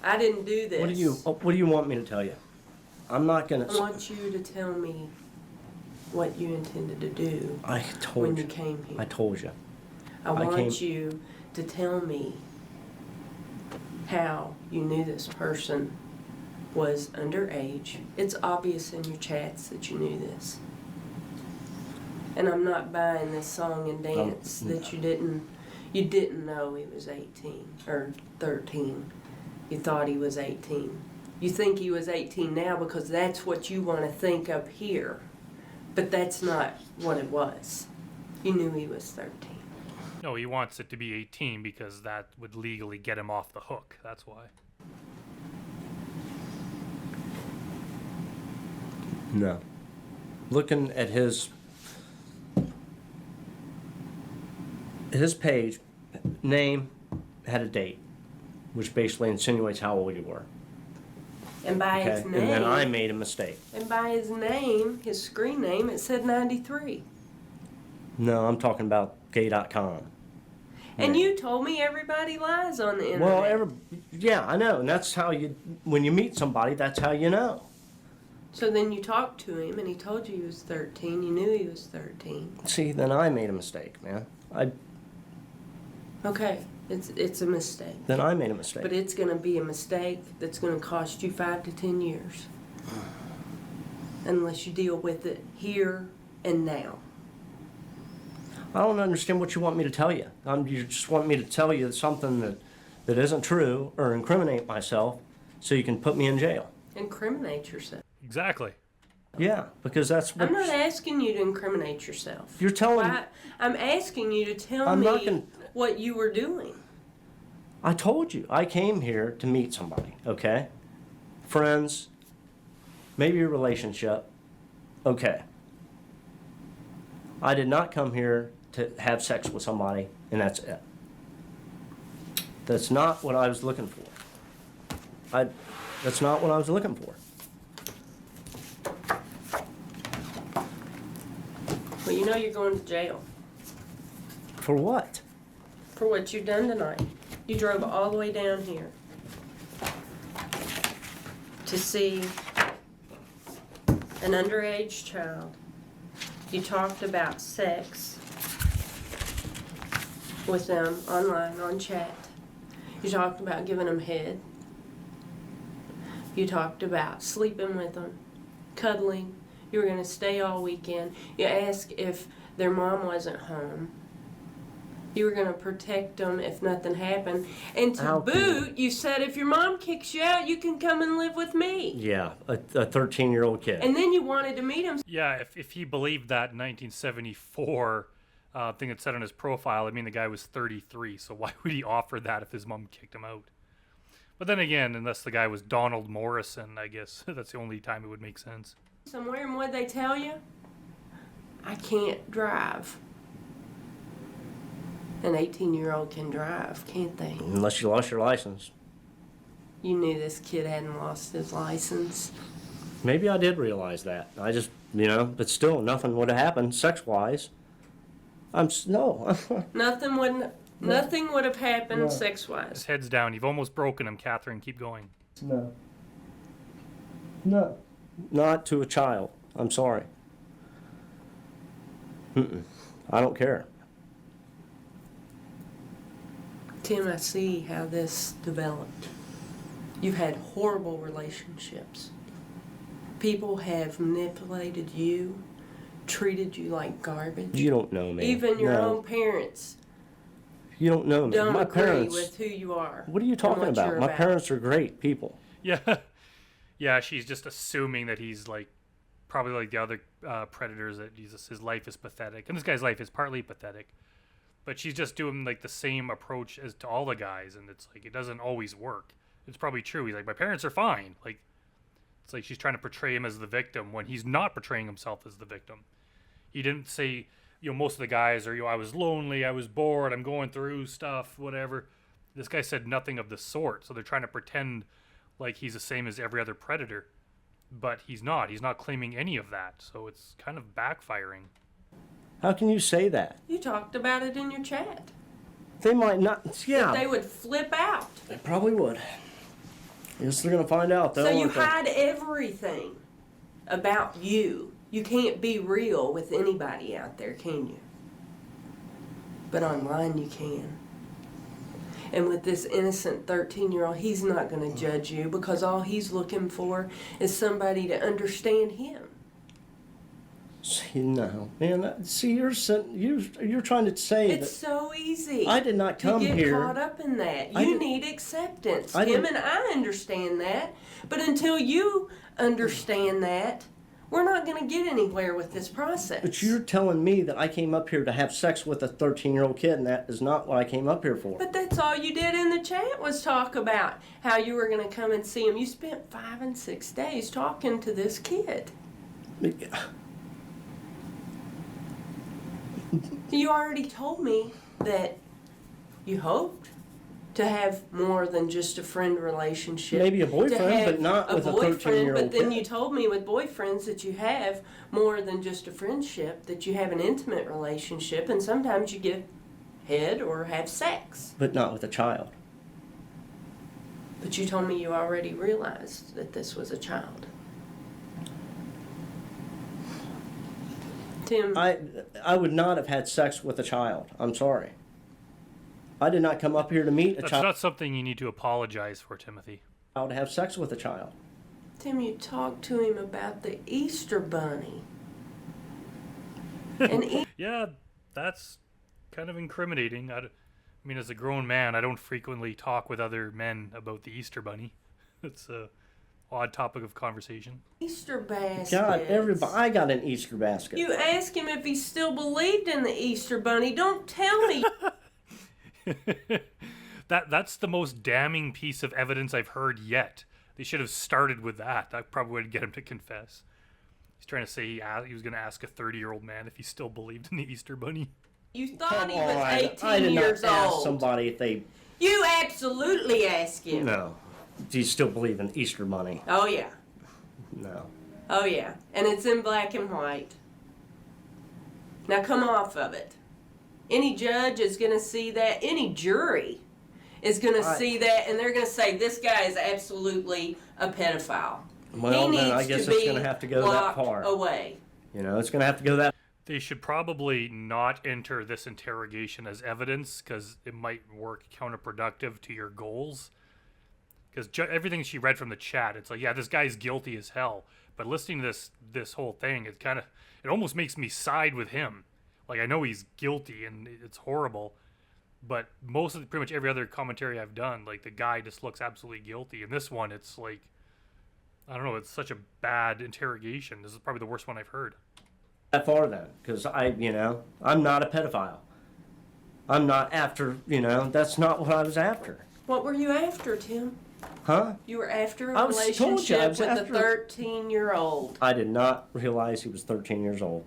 I didn't do this. What do you want me to tell you? I'm not gonna. I want you to tell me what you intended to do I when told you you. came here. I told you. I want you to tell me how you knew this person was underage. It's obvious in your chats that you knew this. And I'm not buying this song and dance that you didn't know he was 18 or 13. You thought he was 18. You think he was 18 now because that's what you want to think up here. But that's not what it was. You knew he was 13. No, he wants it to be 18 because that would legally get him off the hook. That's why. No. Looking at his page, name had a date, which basically insinuates how old you were. And by Okay, his and name, then I made a mistake. and by his name, his screen name, it said 93. No, I'm talking about gay.com. And Yeah. you told me everybody lies on the internet. Well, yeah, I know, and that's how when you meet somebody, that's how you know. So then you talked to him and he told you he was 13. You knew he was 13. See, then I made a mistake, man. Okay, it's a mistake. Then I made a mistake. But it's going to be a mistake that's going to cost you 5 to 10 years. Unless you deal with it here and now. I don't understand what you want me to tell you. You just want me to tell you something that isn't true or incriminate myself so you can put me in jail. Incriminate yourself. Exactly. Yeah, because that's what I'm not asking you to incriminate yourself. you're telling. I'm asking you to tell I'm me not gonna- what you were doing. I told you I came here to meet somebody. Okay, friends, maybe a relationship. Okay. I did not come here to have sex with somebody, and that's it. That's not what I was looking for. That's not what I was looking for. Well, you know you're going to jail For what? for what you've done tonight. You drove all the way down here to see an underage child. You talked about sex with them online, on chat. You talked about giving them head. You talked about sleeping with them, cuddling. You were going to stay all weekend. You asked if their mom wasn't home. You were going to protect them if nothing happened. And to How boot, you said if your mom kicks you out, you can come and live with me. Yeah, a 13-year-old kid. And then you wanted to meet him. Yeah, if he believed that 1974 thing that said on his profile, I mean, the guy was 33, so why would he offer that if his mom kicked him out? But then again, unless the guy was Donald Morrison, I guess that's the only time it would make sense. Somewhere, and what'd they tell you? I can't drive. An 18-year-old can drive, can't they? Unless you lost your license. You knew this kid hadn't lost his license. Maybe I did realize that. I just, but still, nothing would have happened sex-wise. No. Nothing would have happened No. sex-wise. His head's down. You've almost broken him, Catherine. Keep going. No. No. Not to a child. I'm sorry. I don't care. Tim, I see how this developed. You've had horrible relationships. People have manipulated you, treated you like garbage. You don't know me. Even your No. own parents You don't know me. don't My agree parents. with who you are. What are you and talking what about? you're My parents are great people. Yeah. Yeah, she's just assuming that he's like, probably like the other predators, that his life is pathetic. And this guy's life is partly pathetic. But she's just doing like the same approach as to all the guys, and it's like it doesn't always work. It's probably true. He's like, my parents are fine. Like, it's like she's trying to portray him as the victim when he's not portraying himself as the victim. He didn't say, most of the guys are, I was lonely, I was bored, I'm going through stuff, whatever. This guy said nothing of the sort. So they're trying to pretend like he's the same as every other predator, but he's not. He's not claiming any of that. So it's kind of backfiring. How can you say that? You talked about it in your chat. They might not. Yeah. That they would flip out. They probably would. Yes, they're gonna find out though. So you aren't they? hide everything about you. You can't be real with anybody out there, can you? But online you can. And with this innocent 13-year-old, he's not going to judge you because all he's looking for is somebody to understand him. See, no, man. See, you're trying to say It's so easy. I did not come to get here. caught up in that. I You did- need acceptance. I Tim didn't- and I understand that. But until you understand that, we're not going to get anywhere with this process. But you're telling me that I came up here to have sex with a 13-year-old kid, and that is not what I came up here for. But that's all you did in the chat was talk about how you were going to come and see him. You spent 5 and 6 days talking to this kid. You already told me that you hoped to have more than just a friend relationship. Maybe a boyfriend, to have but not with a boyfriend, 13-year-old But then kid. you told me with boyfriends that you have more than just a friendship, that you have an intimate relationship, and sometimes you get head or have sex. But not with a child. But you told me you already realized that this was a child. Tim, I would not have had sex with a child. I'm sorry. I did not come up here to meet a That's child not something you need to apologize for, Timothy. to have sex with a child. Tim, you talked to him about the Easter Bunny. And Yeah, that's kind of incriminating. I mean, as a grown man, I don't frequently talk with other men about the Easter Bunny. It's a odd topic of conversation. Easter baskets. God, everybody! I got an Easter basket. You asked him if he still believed in the Easter Bunny. Don't tell me. That's the most damning piece of evidence I've heard yet. They should have started with that. That probably would get him to confess. He's trying to say he was going to ask a 30-year-old man if he still believed in the Easter Bunny. You thought Come he was on. 18 I did years not ask old. somebody if they. You absolutely asked him. No. Do you still believe in Easter Bunny? Oh, yeah. No. Oh, yeah. And it's in black and white. Now come off of it. Any judge is going to see that. Any jury is going to see that, and they're going to say, this guy is absolutely a pedophile. Well, he then I needs guess to it's be going to have to go that locked far. away. It's going to have to go that. They should probably not enter this interrogation as evidence because it might work counterproductive to your goals. Because everything she read from the chat, it's like, yeah, this guy's guilty as hell. But listening to this whole thing, it almost makes me side with him. Like, I know he's guilty and it's horrible, but pretty much every other commentary I've done, like, the guy just looks absolutely guilty. And this one, it's like, I don't know, it's such a bad interrogation. This is probably the worst one I've heard. That far then, because I'm not a pedophile. I'm not after, that's not what I was after. What were you after, Tim? Huh? You were after I a was told you, I relationship was with after- a 13-year-old. I did not realize he was 13 years old.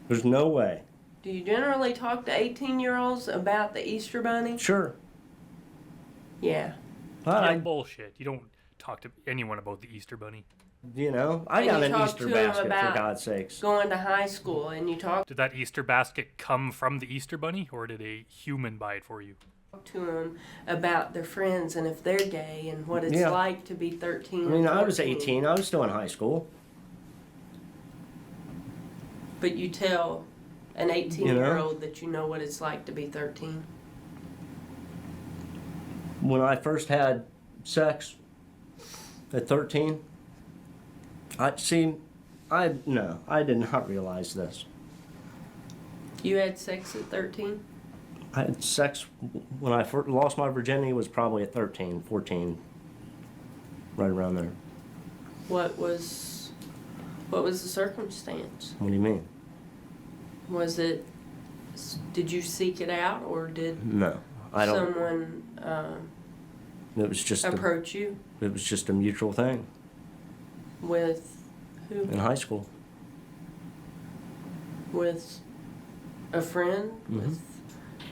There's no way. Do you generally talk to 18-year-olds about the Easter Bunny? Sure. Yeah. But Yeah, I, bullshit. You don't talk to anyone about the Easter Bunny. you know, I And got you an talk Easter to 'em basket, for about God's sakes. Going to high school and you talk Did that Easter basket come from the Easter Bunny, or did a human buy it for you? to them about their friends and if they're gay and what it's Yeah. like to be 13 I mean, or I was 14. 18. I was still in high school. But you tell an 18-year-old that you know what it's like to be 13. When I first had sex at 13, I did not realize this. You had sex at 13? I had sex when I first lost my virginity was probably at 13, 14, right around there. What was the circumstance? What do you mean? Did you seek it out or did No, I don't. someone It was just approach you it was just a mutual thing with who? in high school. With a friend? Mhm. With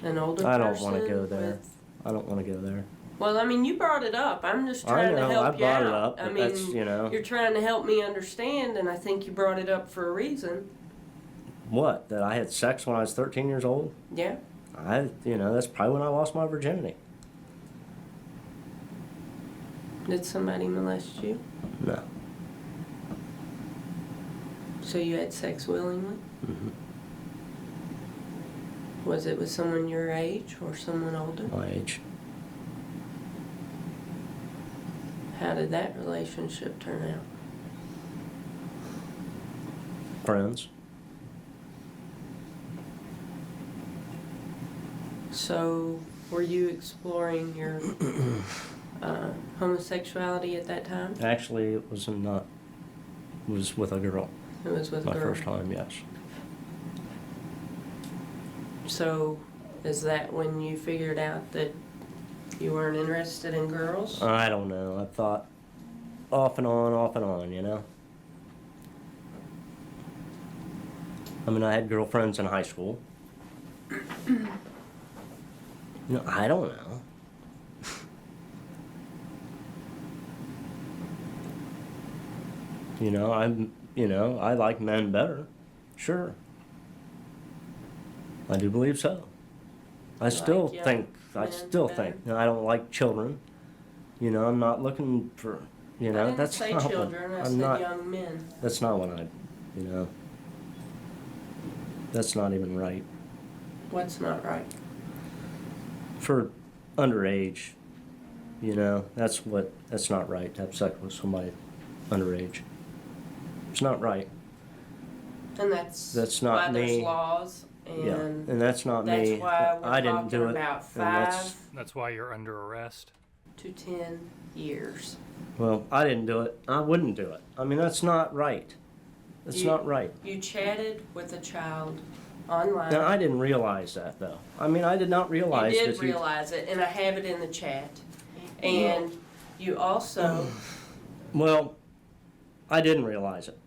an older I person? don't want to go there. With, I don't want to go there. well, I mean, you brought it up. I'm just trying I know. to help I you brought out. it up, I but mean, that's you're trying to help me understand, and I think you brought it up for a reason. What? That I had sex when I was 13 years old? Yeah. That's probably when I lost my virginity. Did somebody molest you? No. So you had sex willingly? Mhm. Was it with someone your age or someone older? My age. How did that relationship turn out? Friends. So, were you exploring your homosexuality at that time? Actually, it was not. It was with a girl. It was with a My girl. first time, yes. So, is that when you figured out that you weren't interested in girls? I don't know. I thought off and on, you know? I mean, I had girlfriends in high school. I don't know. I like men better. Sure. I do believe so. I still young think, men better? I don't like children. I'm not looking for, I didn't that's say not children, I what, said young men. that's not what that's not even right. What's not right? For underage, that's not right to have sex with somebody underage. It's not right. And that's not why there's me. laws, Yeah, and and that's not that's me. why we're I didn't talking do it. about and that's- 5 That's why you're under arrest. to 10 years. Well, I didn't do it. I wouldn't do it. I mean, that's not right. That's not right. You chatted with a child online. Now, I didn't realize that, though. I mean, I did not realize You that did realize it, and I have it in the chat. And you also, Well, I didn't realize it.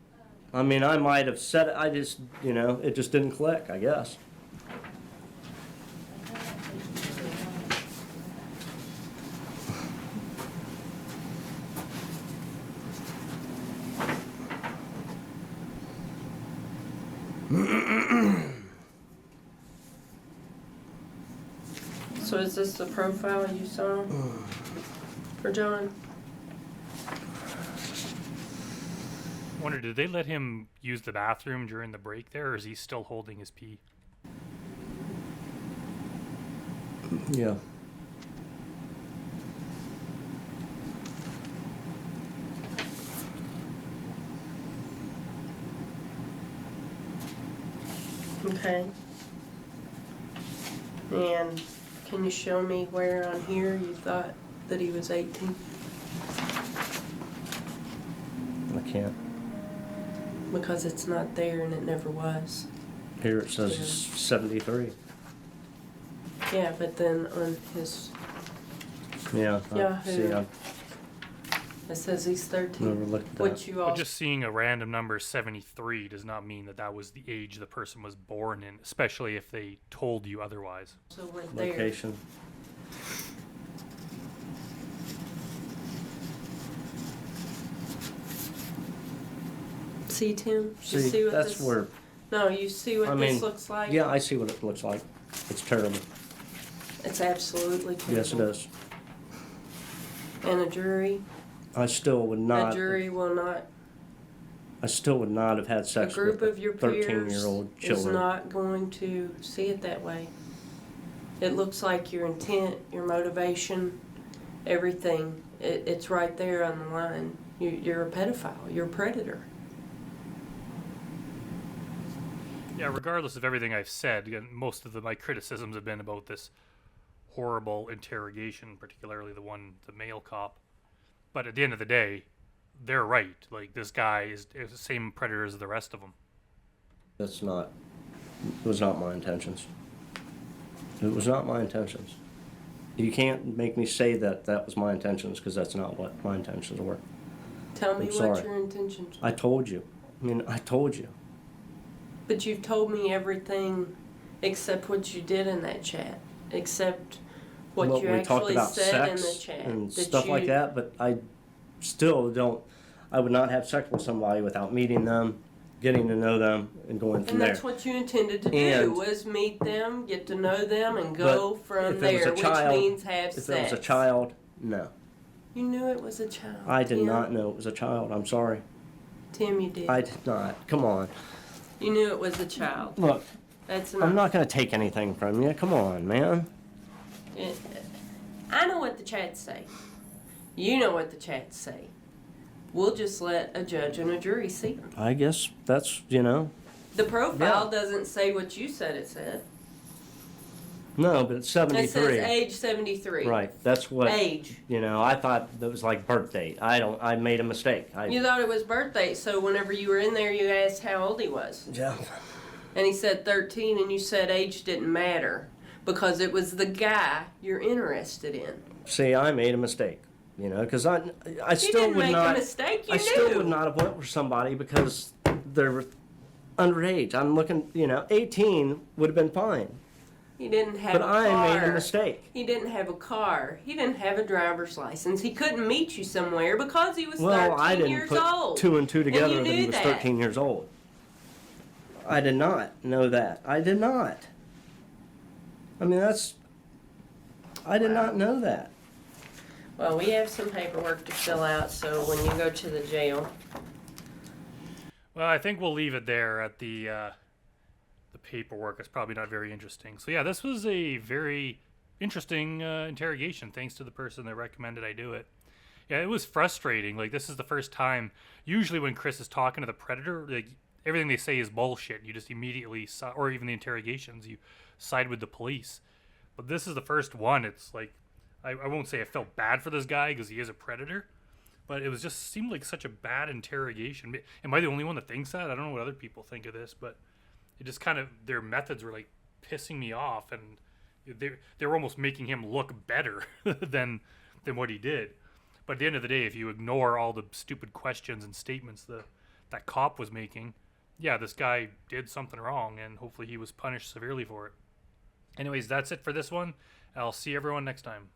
I mean, I might have said it. I just, it just didn't click, I guess. so is this the profile you saw for John? Wonder, did they let him use the bathroom during the break there, or is he still holding his pee? Yeah. Okay. And can you show me where on here you thought that he was 18? I can't. Because it's not there and it never was. Here it says Yeah. 73. Yeah, but then on his Yeah. Yahoo. See, It says he's 13. Never looked at that. Which you all. But just seeing a random number 73 does not mean that that was the age the person was born in, especially if they told you otherwise. also went there. Location. See, Tim? You See, what that's this? where. No, you see what I this mean, looks like? Yeah, I see what it looks like. It's terrible. It's absolutely terrible. Yes, it is. And a jury. I still would not. A jury will not. I still would not have had A sex group with of your peers 13-year-old is children. not going to see it that way. It looks like your intent, your motivation, everything. It's right there on the line. You're a pedophile. You're a predator. Yeah, regardless of everything I've said, again, most of my criticisms have been about this horrible interrogation, particularly the male cop. But at the end of the day, they're right. Like, this guy is the same predator as the rest of them. It was not my intentions. It was not my intentions. You can't make me say that was my intentions, because that's not what my intentions were. Tell me I'm what sorry. your intentions were. I told you. I told you. But you've told me everything except what you did in that chat. Except what Well, you we talked actually about said in sex the chat. and stuff like that, but I still don't. I would not have sex with somebody without meeting them, getting to know them, and going from And there. that's what you intended to do, And- was meet them, get to know them, and go from if it was there, a child- which means have If sex. it was a child, no. You knew it was a child. I did Tim. not know it was a child. I'm sorry. Tim, you did. I did not. Come on. You knew it was a child. Look, That's I'm not going to take anything from you. Come on, man. I know what the chats say. You know what the chats say. We'll just let a judge and a jury see them. I guess that's, The profile Yeah. doesn't say what you said it said. No, but it's It 73. says age 73. Right. That's what, Age. I thought that was like birth date. I made a mistake. You thought it was birthday, so whenever you were in there, you asked how old he was. Yeah. And he said 13, and you said age didn't matter because it was the guy you're interested in. See, I made a mistake, because I You still didn't would make not. a mistake, you I knew. still would not have went with somebody because they're underage. I'm looking, 18 would have been fine. He didn't have But a car. I made a mistake. He didn't have a car. He didn't have a driver's license. He couldn't meet you somewhere because he was Well, 13 I didn't years put old. 2 and 2 together you that he knew was that. 13 years old. I did not know that. I did not. I did not know that. Well, we have some paperwork to fill out, so when you go to the jail, Well, I think we'll leave it there at the paperwork. It's probably not very interesting. So yeah, this was a very interesting interrogation. Thanks to the person that recommended I do it. Yeah, it was frustrating. Like, this is the first time. Usually, when Chris is talking to the predator, like, everything they say is bullshit. You just immediately, or even the interrogations, you side with the police. But this is the first one. It's like, I won't say I felt bad for this guy because he is a predator, but it was just seemed like such a bad interrogation. Am I the only one that thinks that? I don't know what other people think of this, but it just kind of, their methods were like pissing me off, and they were almost making him look better than what he did. But at the end of the day, if you ignore all the stupid questions and statements that cop was making, yeah, this guy did something wrong, and hopefully he was punished severely for it. Anyways, that's it for this one. I'll see everyone next time.